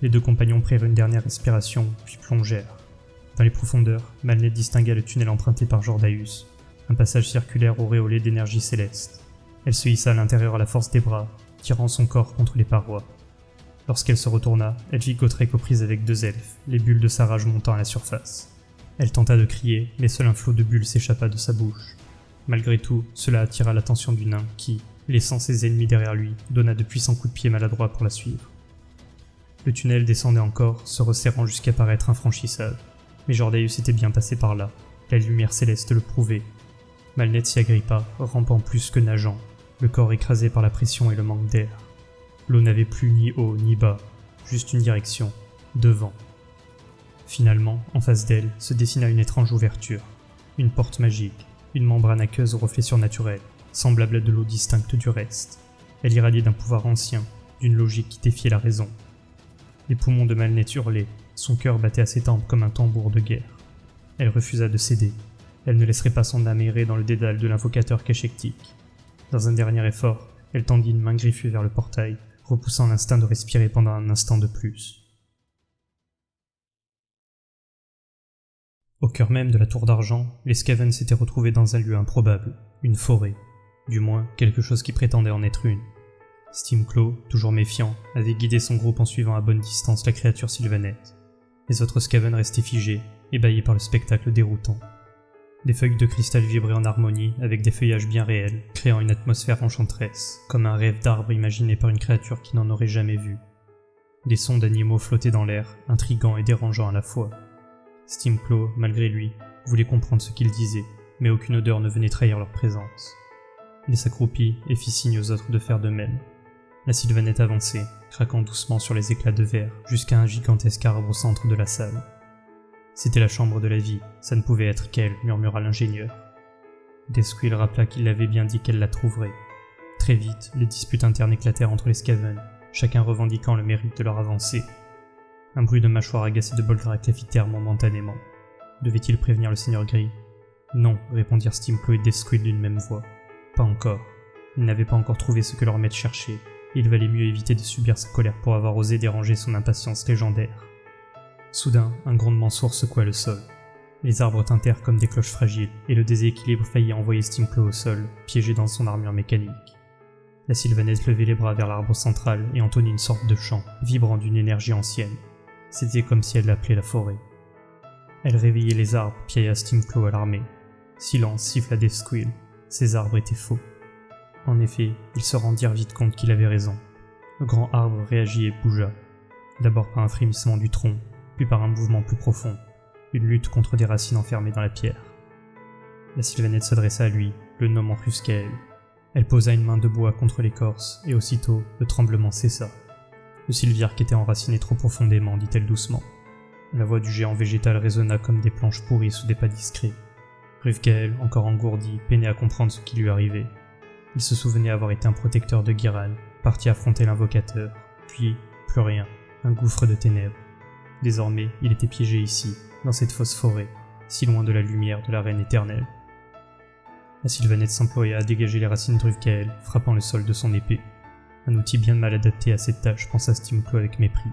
Les 2 compagnons prirent une dernière respiration, puis plongèrent. Dans les profondeurs, Malnet distingua le tunnel emprunté par Jordaeus, un passage circulaire auréolé d'énergie céleste. Elle se hissa à l'intérieur à la force des bras, tirant son corps contre les parois. Lorsqu'elle se retourna, elle vit Gotrek aux prises avec 2 elfes, les bulles de sa rage montant à la surface. Elle tenta de crier, mais seul un flot de bulles s'échappa de sa bouche. Malgré tout, cela attira l'attention du nain qui, laissant ses ennemis derrière lui, donna de puissants coups de pied maladroits pour la suivre. Le tunnel descendait encore, se resserrant jusqu'à paraître infranchissable. Mais Jordaeus était bien passé par là, la lumière céleste le prouvait. Malnet s'y agrippa, rampant plus que nageant, le corps écrasé par la pression et le manque d'air. L'eau n'avait plus ni haut ni bas, juste une direction, devant. Finalement, en face d'elle, se dessina une étrange ouverture. Une porte magique, une membrane aqueuse au reflet surnaturel, semblable à de l'eau distincte du reste. Elle irradiait d'un pouvoir ancien, d'une logique qui défiait la raison. Les poumons de Malnet hurlaient, son cœur battait à ses tempes comme un tambour de guerre. Elle refusa de céder. Elle ne laisserait pas son âme errer dans le dédale de l'invocateur cachectique. Dans un dernier effort, elle tendit une main griffue vers le portail, repoussant l'instinct de respirer pendant un instant de plus. Au cœur même de la tour d'argent, les Skaven s'étaient retrouvés dans un lieu improbable, une forêt, du moins quelque chose qui prétendait en être une. Steamclaw, toujours méfiant, avait guidé son groupe en suivant à bonne distance la créature sylvanette. Les autres Skaven restaient figés, ébahis par le spectacle déroutant. Des feuilles de cristal vibraient en harmonie avec des feuillages bien réels, créant une atmosphère enchanteresse, comme un rêve d'arbre imaginé par une créature qui n'en aurait jamais vu. Des sons d'animaux flottaient dans l'air, intrigants et dérangeants à la fois. Steamclaw, malgré lui, voulait comprendre ce qu'ils disaient, mais aucune odeur ne venait trahir leur présence. Il s'accroupit et fit signe aux autres de faire de même. La sylvanette avançait, craquant doucement sur les éclats de verre, jusqu'à un gigantesque arbre au centre de la salle. C'était la chambre de la vie, ça ne pouvait être qu'elle, murmura l'ingénieur. Deathsquill rappela qu'il l'avait bien dit qu'elle la trouverait. Très vite, les disputes internes éclatèrent entre les Skaven, chacun revendiquant le mérite de leur avancée. Un bruit de mâchoire agacée de Bolgrak la fit taire momentanément. Devait-il prévenir le Seigneur Gris ? Non, répondirent Steamclaw et Deathsquill d'une même voix. Pas encore. Ils n'avaient pas encore trouvé ce que leur maître cherchait, et il valait mieux éviter de subir sa colère pour avoir osé déranger son impatience légendaire. Soudain, un grondement sourd secoua le sol. Les arbres tintèrent comme des cloches fragiles, et le déséquilibre faillit envoyer Steamclaw au sol, piégé dans son armure mécanique. La sylvanette levait les bras vers l'arbre central et entonnait une sorte de chant, vibrant d'une énergie ancienne. C'était comme si elle appelait la forêt. Elle réveillait les arbres, piailla Steamclaw alarmé. Silence, siffla Deathsquill. Ces arbres étaient faux. En effet, ils se rendirent vite compte qu'il avait raison. Le grand arbre réagit et bougea. D'abord par un frémissement du tronc, puis par un mouvement plus profond, une lutte contre des racines enfermées dans la pierre. La sylvanette s'adressa à lui, le nommant Ruskael. Elle posa une main de bois contre l'écorce, et aussitôt, le tremblement cessa. Le sylviarque était enraciné trop profondément, dit-elle doucement. La voix du géant végétal résonna comme des planches pourries sous des pas discrets. Ruskael, encore engourdi, peinait à comprendre ce qui lui arrivait. Il se souvenait avoir été un protecteur de Giran, parti affronter l'invocateur, puis, plus rien, un gouffre de ténèbres. Désormais, il était piégé ici, dans cette fausse forêt, si loin de la lumière de la reine éternelle. La sylvanette s'employa à dégager les racines de Ruskael, frappant le sol de son épée. Un outil bien mal adapté à cette tâche, pensa Steamclaw avec mépris.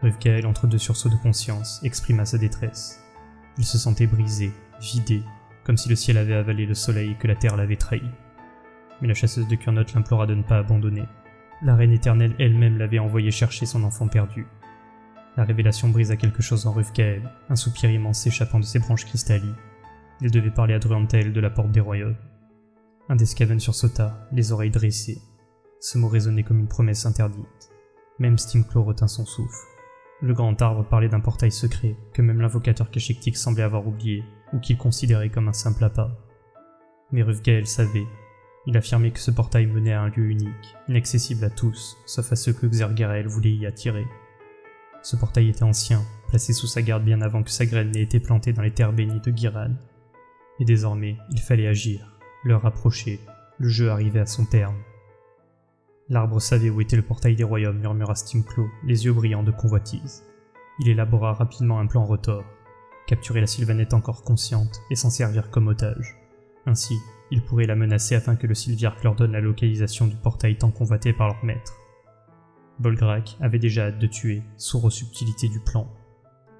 Ruskael, entre deux sursauts de conscience, exprima sa détresse. Il se sentait brisé, vidé, comme si le ciel avait avalé le soleil et que la terre l'avait trahi. Mais la chasseuse de Kurnoth l'implora de ne pas abandonner. La reine éternelle elle-même l'avait envoyé chercher son enfant perdu. La révélation brisa quelque chose en Ruskael, un soupir immense s'échappant de ses branches cristalliques. Il devait parler à Druantel de la porte des royaumes. Un des Skaven sursauta, les oreilles dressées. Ce mot résonnait comme une promesse interdite. Même Steamclaw retint son souffle. Le grand arbre parlait d'un portail secret, que même l'invocateur Keshektik semblait avoir oublié, ou qu'il considérait comme un simple appât. Mais Ruskael savait. Il affirmait que ce portail menait à un lieu unique, inaccessible à tous, sauf à ceux que Xergarael voulait y attirer. Ce portail était ancien, placé sous sa garde bien avant que sa graine n'ait été plantée dans les terres bénies de Giran. Et désormais, il fallait agir. L'heure approchait, le jeu arrivait à son terme. L'arbre savait où était le portail des royaumes, murmura Steamclaw, les yeux brillants de convoitise. Il élabora rapidement un plan retors. Capturer la sylvanette encore consciente et s'en servir comme otage. Ainsi, il pourrait la menacer afin que le sylviarque leur donne la localisation du portail tant convoité par leur maître. Bolgrak avait déjà hâte de tuer, sourd aux subtilités du plan.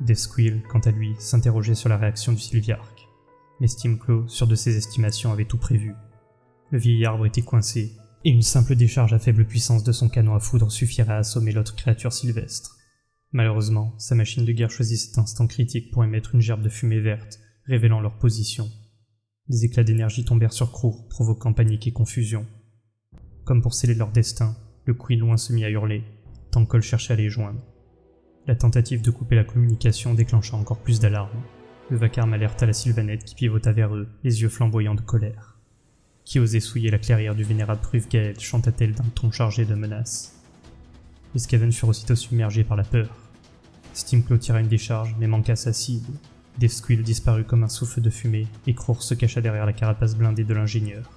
Deathsquill, quant à lui, s'interrogeait sur la réaction du sylviarque. Mais Steamclaw, sûr de ses estimations, avait tout prévu. Le vieil arbre était coincé, et une simple décharge à faible puissance de son canon à foudre suffirait à assommer l'autre créature sylvestre. Malheureusement, sa machine de guerre choisit cet instant critique pour émettre une gerbe de fumée verte, révélant leur position. Des éclats d'énergie tombèrent sur Krur, provoquant panique et confusion. Comme pour sceller leur destin, le Queen loin se mit à hurler, tant Cole cherchait à les joindre. La tentative de couper la communication déclencha encore plus d'alarme. Le vacarme alerta la sylvanette qui pivota vers eux, les yeux flamboyants de colère. Qui osait souiller la clairière du vénérable Ruskael, chanta-t-elle d'un ton chargé de menaces. Les Skaven furent aussitôt submergés par la peur. Steamclaw tira une décharge, mais manqua sa cible. Deathsquill disparut comme un souffle de fumée, et Krur se cacha derrière la carapace blindée de l'ingénieur.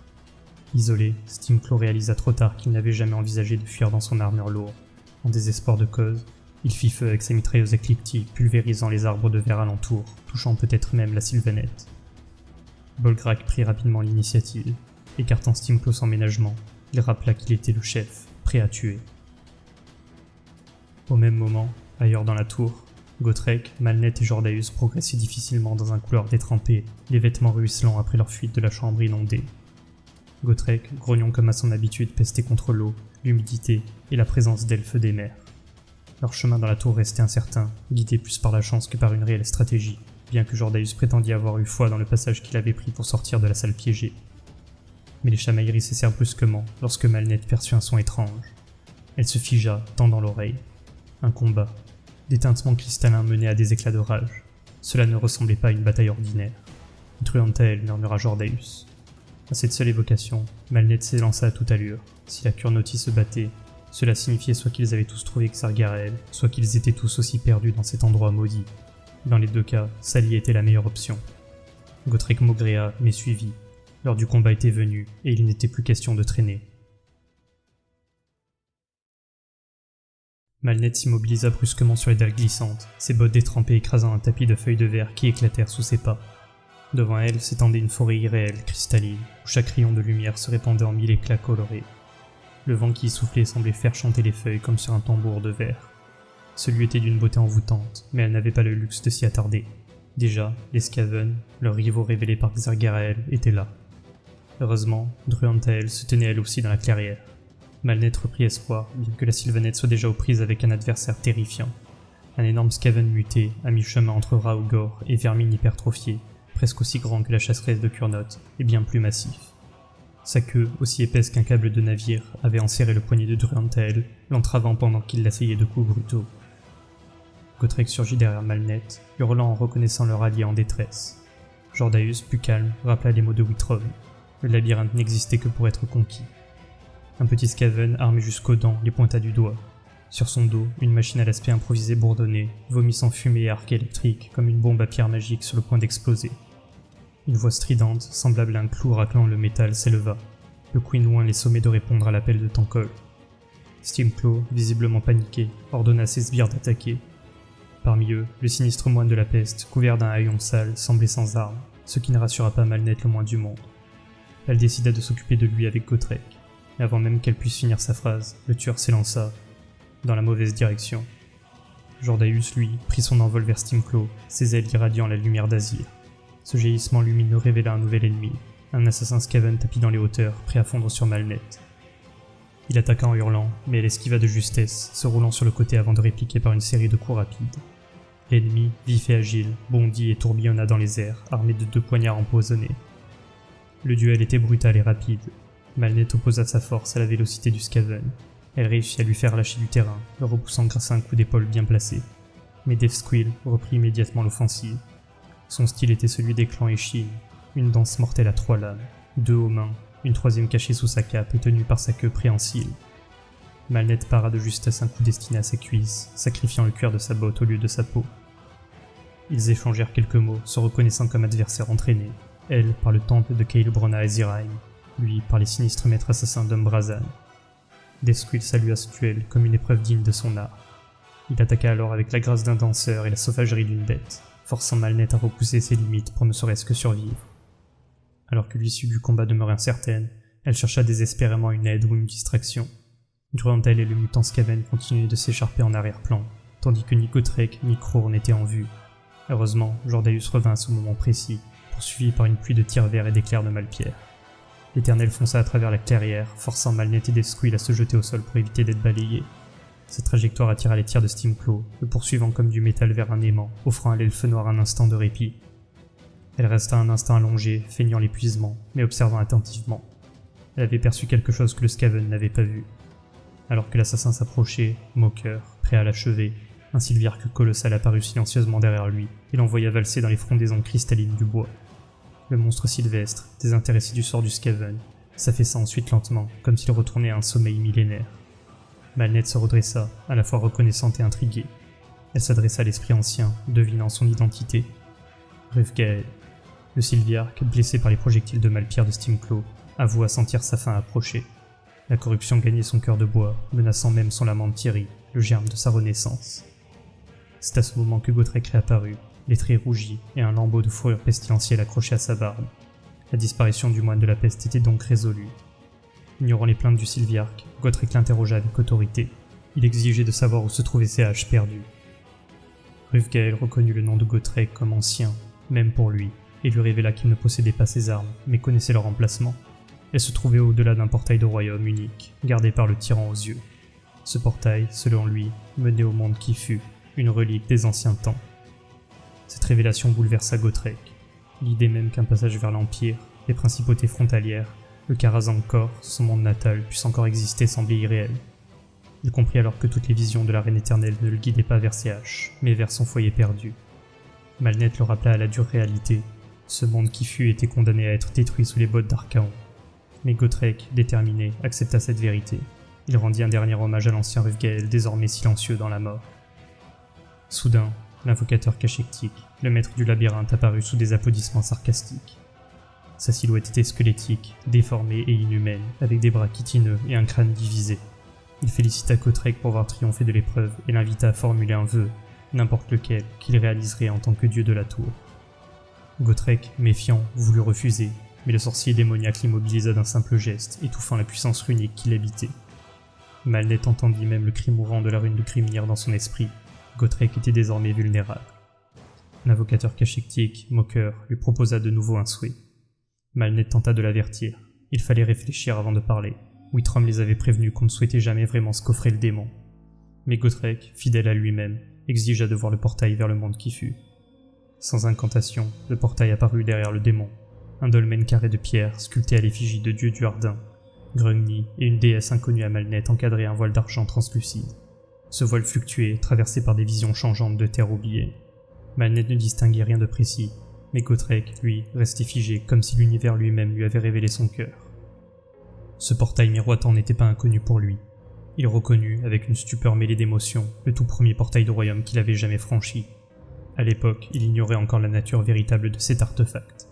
Isolé, Steamclaw réalisa trop tard qu'il n'avait jamais envisagé de fuir dans son armure lourde. En désespoir de cause, il fit feu avec sa mitrailleuse écliptique, pulvérisant les arbres de verre alentour, touchant peut-être même la sylvanette. Bolgrak prit rapidement l'initiative. Écartant Steamclaw sans ménagement, il rappela qu'il était le chef, prêt à tuer. Au même moment, ailleurs dans la tour, Gotrek, Malnet et Jordaeus progressaient difficilement dans un couloir détrempé, les vêtements ruisselants après leur fuite de la chambre inondée. Gotrek, grognon comme à son habitude, pestait contre l'eau, l'humidité et la présence d'elfes des mers. Leur chemin dans la tour restait incertain, guidé plus par la chance que par une réelle stratégie, bien que Jordaeus prétendît avoir eu foi dans le passage qu'il avait pris pour sortir de la salle piégée. Mais les chamailleries cessèrent brusquement lorsque Malnette perçut un son étrange. Elle se figea, tendant l'oreille. Un combat. Des tintements cristallins menaient à des éclats de rage. Cela ne ressemblait pas à une bataille ordinaire. Druantael, murmura Jordaeus. À cette seule évocation, Malnette s'élança à toute allure. Si la Curnoti se battait, cela signifiait soit qu'ils avaient tous trouvé Xargarael, soit qu'ils étaient tous aussi perdus dans cet endroit maudit. Dans les deux cas, s'allier était la meilleure option. Gotrek maugréa, mais suivit. L'heure du combat était venue, et il n'était plus question de traîner. Malnette s'immobilisa brusquement sur les dalles glissantes, ses bottes détrempées écrasant un tapis de feuilles de verre qui éclatèrent sous ses pas. Devant elle s'étendait une forêt irréelle, cristalline, où chaque rayon de lumière se répandait en mille éclats colorés. Le vent qui y soufflait semblait faire chanter les feuilles comme sur un tambour de verre. Ce lieu était d'une beauté envoûtante, mais elle n'avait pas le luxe de s'y attarder. Déjà, les Skaven, leurs rivaux révélés par Xargarael, étaient là. Heureusement, Druantael se tenait elle aussi dans la clairière. Malnette reprit espoir, bien que la Sylvanette soit déjà aux prises avec un adversaire terrifiant. Un énorme Skaven muté, à mi-chemin entre Raugor et vermine hypertrophié, presque aussi grand que la chasseresse de Curnot, et bien plus massif. Sa queue, aussi épaisse qu'un câble de navire, avait enserré le poignet de Druantael, l'entravant pendant qu'il l'assaillait de coups brutaux. Gotrek surgit derrière Malnette, hurlant en reconnaissant leur allié en détresse. Jordaeus, plus calme, rappela les mots de Withrog. Le labyrinthe n'existait que pour être conquis. Un petit Skaven armé jusqu'aux dents les pointa du doigt. Sur son dos, une machine à l'aspect improvisé bourdonnait, vomissant fumée et arc électrique comme une bombe à pierre magique sur le point d'exploser. Une voix stridente, semblable à un clou raclant le métal, s'éleva. Le Queen loin les sommets de répondre à l'appel de Tankol. Steamclaw, visiblement paniqué, ordonna à ses sbires d'attaquer. Parmi eux, le sinistre moine de la peste, couvert d'un haillon sale, semblait sans armes, ce qui ne rassura pas Malnette le moins du monde. Elle décida de s'occuper de lui avec Gotrek. Mais avant même qu'elle puisse finir sa phrase, le tueur s'élança dans la mauvaise direction. Jordaeus, lui, prit son envol vers Steamclaw, ses ailes irradiant la lumière d'Azir. Ce jaillissement lumineux révéla un nouvel ennemi, un assassin Skaven tapi dans les hauteurs, prêt à fondre sur Malnette. Il attaqua en hurlant, mais elle esquiva de justesse, se roulant sur le côté avant de répliquer par une série de coups rapides. L'ennemi, vif et agile, bondit et tourbillonna dans les airs, armé de 2 poignards empoisonnés. Le duel était brutal et rapide. Malnette opposa sa force à la vélocité du Skaven. Elle réussit à lui faire lâcher du terrain, le repoussant grâce à un coup d'épaule bien placé. Mais Deathsquill reprit immédiatement l'offensive. Son style était celui des clans Eshin, une danse mortelle à 3 lames, 2 aux mains, une 3e cachée sous sa cape et tenue par sa queue préhensile. Malnette para de justesse un coup destiné à ses cuisses, sacrifiant le cuir de sa botte au lieu de sa peau. Ils échangèrent quelques mots, se reconnaissant comme adversaires entraînés, elle par le temple de Keilbronna Aziraim, lui par les sinistres maîtres assassins d'Umbrazan. Deathsquill salua ce duel comme une épreuve digne de son art. Il attaqua alors avec la grâce d'un danseur et la sauvagerie d'une bête, forçant Malnette à repousser ses limites pour ne serait-ce que survivre. Alors que l'issue du combat demeurait incertaine, elle chercha désespérément une aide ou une distraction. Druantael et le mutant Skaven continuaient de s'écharper en arrière-plan, tandis que ni Gotrek ni Krorr n'étaient en vue. Heureusement, Jordaeus revint à ce moment précis, poursuivi par une pluie de tirs verts et d'éclairs de Malpierre. L'Éternel fonça à travers la clairière, forçant Malnette et Deathsquill à se jeter au sol pour éviter d'être balayés. Cette trajectoire attira les tirs de Steamclaw, le poursuivant comme du métal vers un aimant, offrant à l'elfe noir un instant de répit. Elle resta un instant allongée, feignant l'épuisement, mais observant attentivement. Elle avait perçu quelque chose que le Skaven n'avait pas vu. Alors que l'assassin s'approchait, moqueur, prêt à l'achever, un sylviarque colossal apparut silencieusement derrière lui et l'envoya valser dans les frondaisons cristallines du bois. Le monstre sylvestre, désintéressé du sort du Skaven, s'affaissa ensuite lentement, comme s'il retournait à un sommeil millénaire. Malnette se redressa, à la fois reconnaissante et intriguée. Elle s'adressa à l'esprit ancien, devinant son identité. Rufgael. Le sylviarque, blessé par les projectiles de Malpierre de Steamclaw, avoua sentir sa fin approcher. La corruption gagnait son cœur de bois, menaçant même son lament de Thierry, le germe de sa renaissance. C'est à ce moment que Gotrek réapparut, les traits rougis et un lambeau de fourrure pestilentielle accroché à sa barbe. La disparition du moine de la peste était donc résolue. Ignorant les plaintes du sylviarque, Gotrek l'interrogea avec autorité. Il exigeait de savoir où se trouvaient ses haches perdues. Rufgael reconnut le nom de Gotrek comme ancien, même pour lui, et lui révéla qu'il ne possédait pas ses armes, mais connaissait leur emplacement. Elle se trouvait au-delà d'un portail de royaume unique, gardé par le tyran aux yeux. Ce portail, selon lui, menait au monde qui fut, une relique des anciens temps. Cette révélation bouleversa Gotrek. L'idée même qu'un passage vers l'Empire, les principautés frontalières, le Karazhan-Kor, son monde natal, puisse encore exister semblait irréel. Il comprit alors que toutes les visions de la Reine éternelle ne le guidaient pas vers ses haches, mais vers son foyer perdu. Malnet le rappela à la dure réalité. Ce monde qui fut était condamné à être détruit sous les bottes d'Archaon. Mais Gotrek, déterminé, accepta cette vérité. Il rendit un dernier hommage à l'ancien Rufgael, désormais silencieux dans la mort. Soudain, l'invocateur cachectique, le maître du labyrinthe, apparut sous des applaudissements sarcastiques. Sa silhouette était squelettique, déformée et inhumaine, avec des bras chitineux et un crâne divisé. Il félicita Gotrek pour avoir triomphé de l'épreuve et l'invita à formuler un vœu, n'importe lequel, qu'il réaliserait en tant que dieu de la tour. Gotrek, méfiant, voulut refuser, mais le sorcier démoniaque l'immobilisa d'un simple geste, étouffant la puissance runique qui l'habitait. Malnet entendit même le cri mourant de la rune de Grimnir dans son esprit. Gotrek était désormais vulnérable. L'invocateur cachectique, moqueur, lui proposa de nouveau un souhait. Malnet tenta de l'avertir. Il fallait réfléchir avant de parler. Witrom les avait prévenus qu'on ne souhaitait jamais vraiment se coffrer le démon. Mais Gotrek, fidèle à lui-même, exigea de voir le portail vers le monde qui fut. Sans incantation, le portail apparut derrière le démon. Un dolmen carré de pierre, sculpté à l'effigie de dieu du Hardin. Grungni et une déesse inconnue à Malnet encadraient un voile d'argent translucide. Ce voile fluctuait, traversé par des visions changeantes de terre oubliée. Malnet ne distinguait rien de précis, mais Gotrek, lui, restait figé, comme si l'univers lui-même lui avait révélé son cœur. Ce portail miroitant n'était pas inconnu pour lui. Il reconnut, avec une stupeur mêlée d'émotion, le tout premier portail de royaume qu'il avait jamais franchi. À l'époque, il ignorait encore la nature véritable de cet artefact.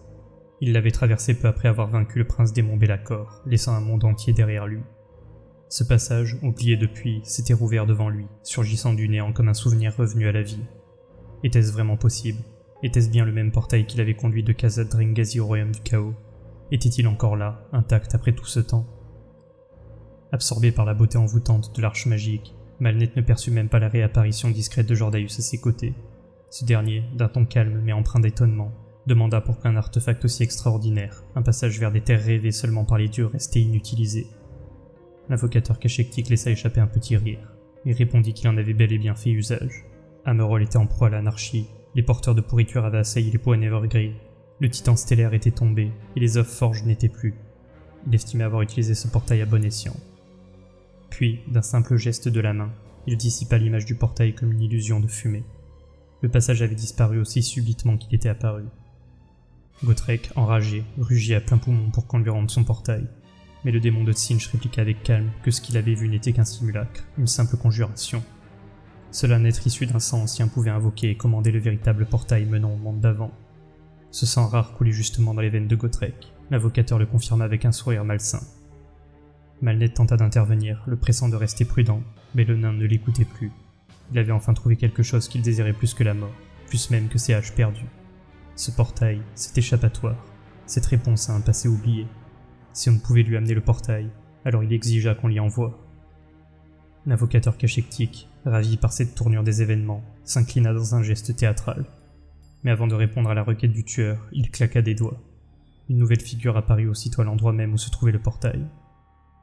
Il l'avait traversé peu après avoir vaincu le prince démon Be'lakor, laissant un monde entier derrière lui. Ce passage, oublié depuis, s'était rouvert devant lui, surgissant du néant comme un souvenir revenu à la vie. Était-ce vraiment possible? Était-ce bien le même portail qui l'avait conduit de Khazad Drengazi au royaume du chaos? Était-il encore là, intact après tout ce temps? Absorbé par la beauté envoûtante de l'arche magique, Malnet ne perçut même pas la réapparition discrète de Jordaeus à ses côtés. Ce dernier, d'un ton calme mais empreint d'étonnement, demanda pourquoi un artefact aussi extraordinaire, un passage vers des terres rêvées seulement par les dieux, restait inutilisé. L'invocateur cachectique laissa échapper un petit rire, et répondit qu'il en avait bel et bien fait usage. Amerol était en proie à l'anarchie, les porteurs de pourriture avaient assailli les points Evergreen, le titan stellaire était tombé, et les œufs forges n'étaient plus. Il estimait avoir utilisé ce portail à bon escient. Puis, d'un simple geste de la main, il dissipa l'image du portail comme une illusion de fumée. Le passage avait disparu aussi subitement qu'il était apparu. Gotrek, enragé, rugit à plein poumon pour qu'on lui rende son portail, mais le démon de Tsinch répliqua avec calme que ce qu'il avait vu n'était qu'un simulacre, une simple conjuration. Seul un être issu d'un sang ancien pouvait invoquer et commander le véritable portail menant au monde d'avant. Ce sang rare coulait justement dans les veines de Gotrek. L'invocateur le confirma avec un sourire malsain. Malnet tenta d'intervenir, le pressant de rester prudent, mais le nain ne l'écoutait plus. Il avait enfin trouvé quelque chose qu'il désirait plus que la mort, plus même que ses haches perdues. Ce portail, cet échappatoire, cette réponse à un passé oublié. Si on ne pouvait lui amener le portail, alors il exigea qu'on l'y envoie. L'invocateur cachectique, ravi par cette tournure des événements, s'inclina dans un geste théâtral. Mais avant de répondre à la requête du tueur, il claqua des doigts. Une nouvelle figure apparut aussitôt à l'endroit même où se trouvait le portail.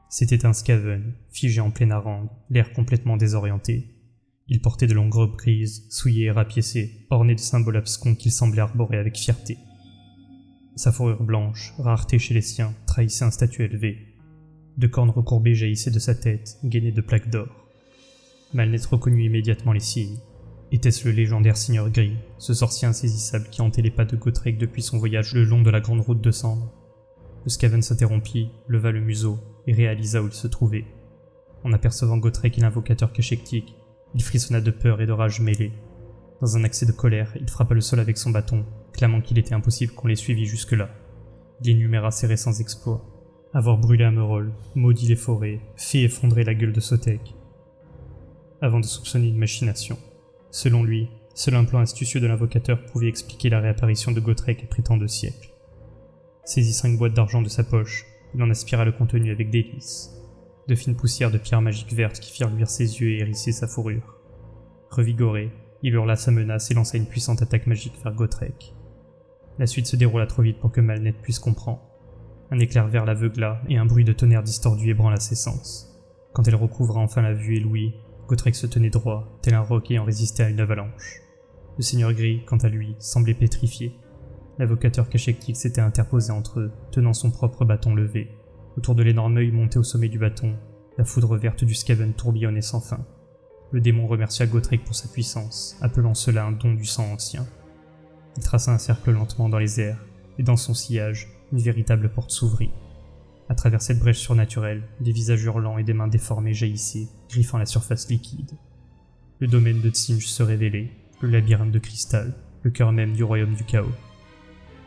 C'était un Skaven, figé en pleine harangue, l'air complètement désorienté. Il portait de longues robes grises, souillées et rapiécées, ornées de symboles abscons qu'il semblait arborer avec fierté. Sa fourrure blanche, rareté chez les siens, trahissait un statut élevé. Deux cornes recourbées jaillissaient de sa tête, gainées de plaques d'or. Malnet reconnut immédiatement les signes. Était-ce le légendaire Seigneur Gris, ce sorcier insaisissable qui hantait les pas de Gotrek depuis son voyage le long de la grande route de cendres? Le Skaven s'interrompit, leva le museau, et réalisa où il se trouvait. En apercevant Gotrek et l'invocateur cachectique, il frissonna de peur et de rage mêlée. Dans un accès de colère, il frappa le sol avec son bâton, clamant qu'il était impossible qu'on les suivît jusque-là. Il énuméra ses récents exploits. Avoir brûlé Amerol, maudit les forêts, fait effondrer la gueule de Sotek. Avant de soupçonner une machination. Selon lui, seul un plan astucieux de l'invocateur pouvait expliquer la réapparition de Gotrek après tant de siècles. Saisit 5 boîtes d'argent de sa poche, il en aspira le contenu avec délice. De fines poussières de pierres magiques vertes qui firent luire ses yeux et hérisser sa fourrure. Revigoré, il hurla sa menace et lança une puissante attaque magique vers Gotrek. La suite se déroula trop vite pour que Malnet puisse comprendre. Un éclair vert l'aveugla et un bruit de tonnerre distordu ébranla ses sens. Quand elle recouvra enfin la vue et l'ouïe, Gotrek se tenait droit, tel un roc ayant résisté à une avalanche. Le Seigneur Gris, quant à lui, semblait pétrifié. L'invocateur cachectique s'était interposé entre eux, tenant son propre bâton levé. Autour de l'énorme œil monté au sommet du bâton, la foudre verte du Skaven tourbillonnait sans fin. Le démon remercia Gotrek pour sa puissance, appelant cela un don du sang ancien. Il traça un cercle lentement dans les airs, et dans son sillage, une véritable porte s'ouvrit. À travers cette brèche surnaturelle, des visages hurlants et des mains déformées jaillissaient, griffant la surface liquide. Le domaine de Tsinj se révélait, le labyrinthe de cristal, le cœur même du royaume du chaos.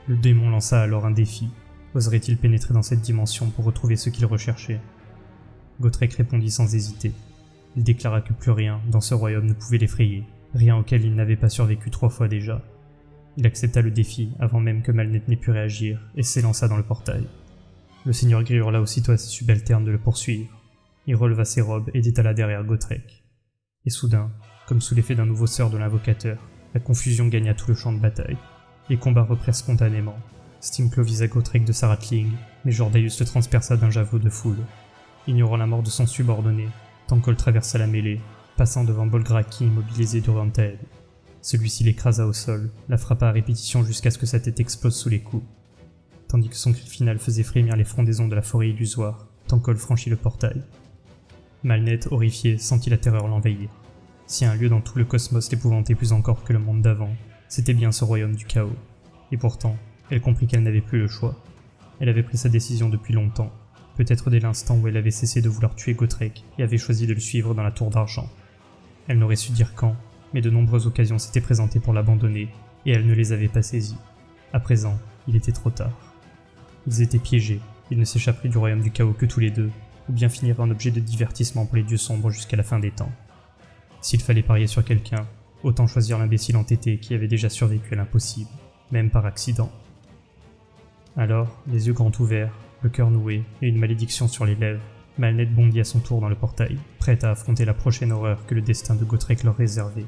Le démon lança alors un défi. Oserait-il pénétrer dans cette dimension pour retrouver ce qu'il recherchait? Gotrek répondit sans hésiter. Il déclara que plus rien dans ce royaume ne pouvait l'effrayer, rien auquel il n'avait pas survécu 3 fois déjà. Il accepta le défi avant même que Malnet n'ait pu réagir et s'élança dans le portail. Le Seigneur Gris hurla aussitôt à ses subalternes de le poursuivre. Il releva ses robes et détala derrière Gotrek. Et soudain, comme sous l'effet d'un nouveau sort de l'invocateur, la confusion gagna tout le champ de bataille. Les combats reprirent spontanément. Stimklo visa Gotrek de sa Ratling, mais Jordaeus le transperça d'un javelot de foule. Ignorant la mort de son subordonné, Tankol traversa la mêlée, passant devant Bolgraki immobilisé de Ruantaed. Celui-ci l'écrasa au sol, la frappa à répétition jusqu'à ce que sa tête explose sous les coups. Tandis que son cri final faisait frémir les frondaisons de la forêt illusoire, Tankol franchit le portail. Malnet, horrifié, sentit la terreur l'envahir. Si un lieu dans tout le cosmos l'épouvantait plus encore que le monde d'avant, c'était bien ce royaume du chaos. Et pourtant, elle comprit qu'elle n'avait plus le choix. Elle avait pris sa décision depuis longtemps, peut-être dès l'instant où elle avait cessé de vouloir tuer Gotrek et avait choisi de le suivre dans la tour d'argent. Elle n'aurait su dire quand, mais de nombreuses occasions s'étaient présentées pour l'abandonner, et elle ne les avait pas saisies. À présent, il était trop tard. Ils étaient piégés, ils ne s'échapperaient du royaume du chaos que tous les deux, ou bien finiraient en objet de divertissement pour les dieux sombres jusqu'à la fin des temps. S'il fallait parier sur quelqu'un, autant choisir l'imbécile entêté qui avait déjà survécu à l'impossible, même par accident. Alors, les yeux grands ouverts, le cœur noué et une malédiction sur les lèvres, Malnet bondit à son tour dans le portail, prête à affronter la prochaine horreur que le destin de Gotrek leur réservait.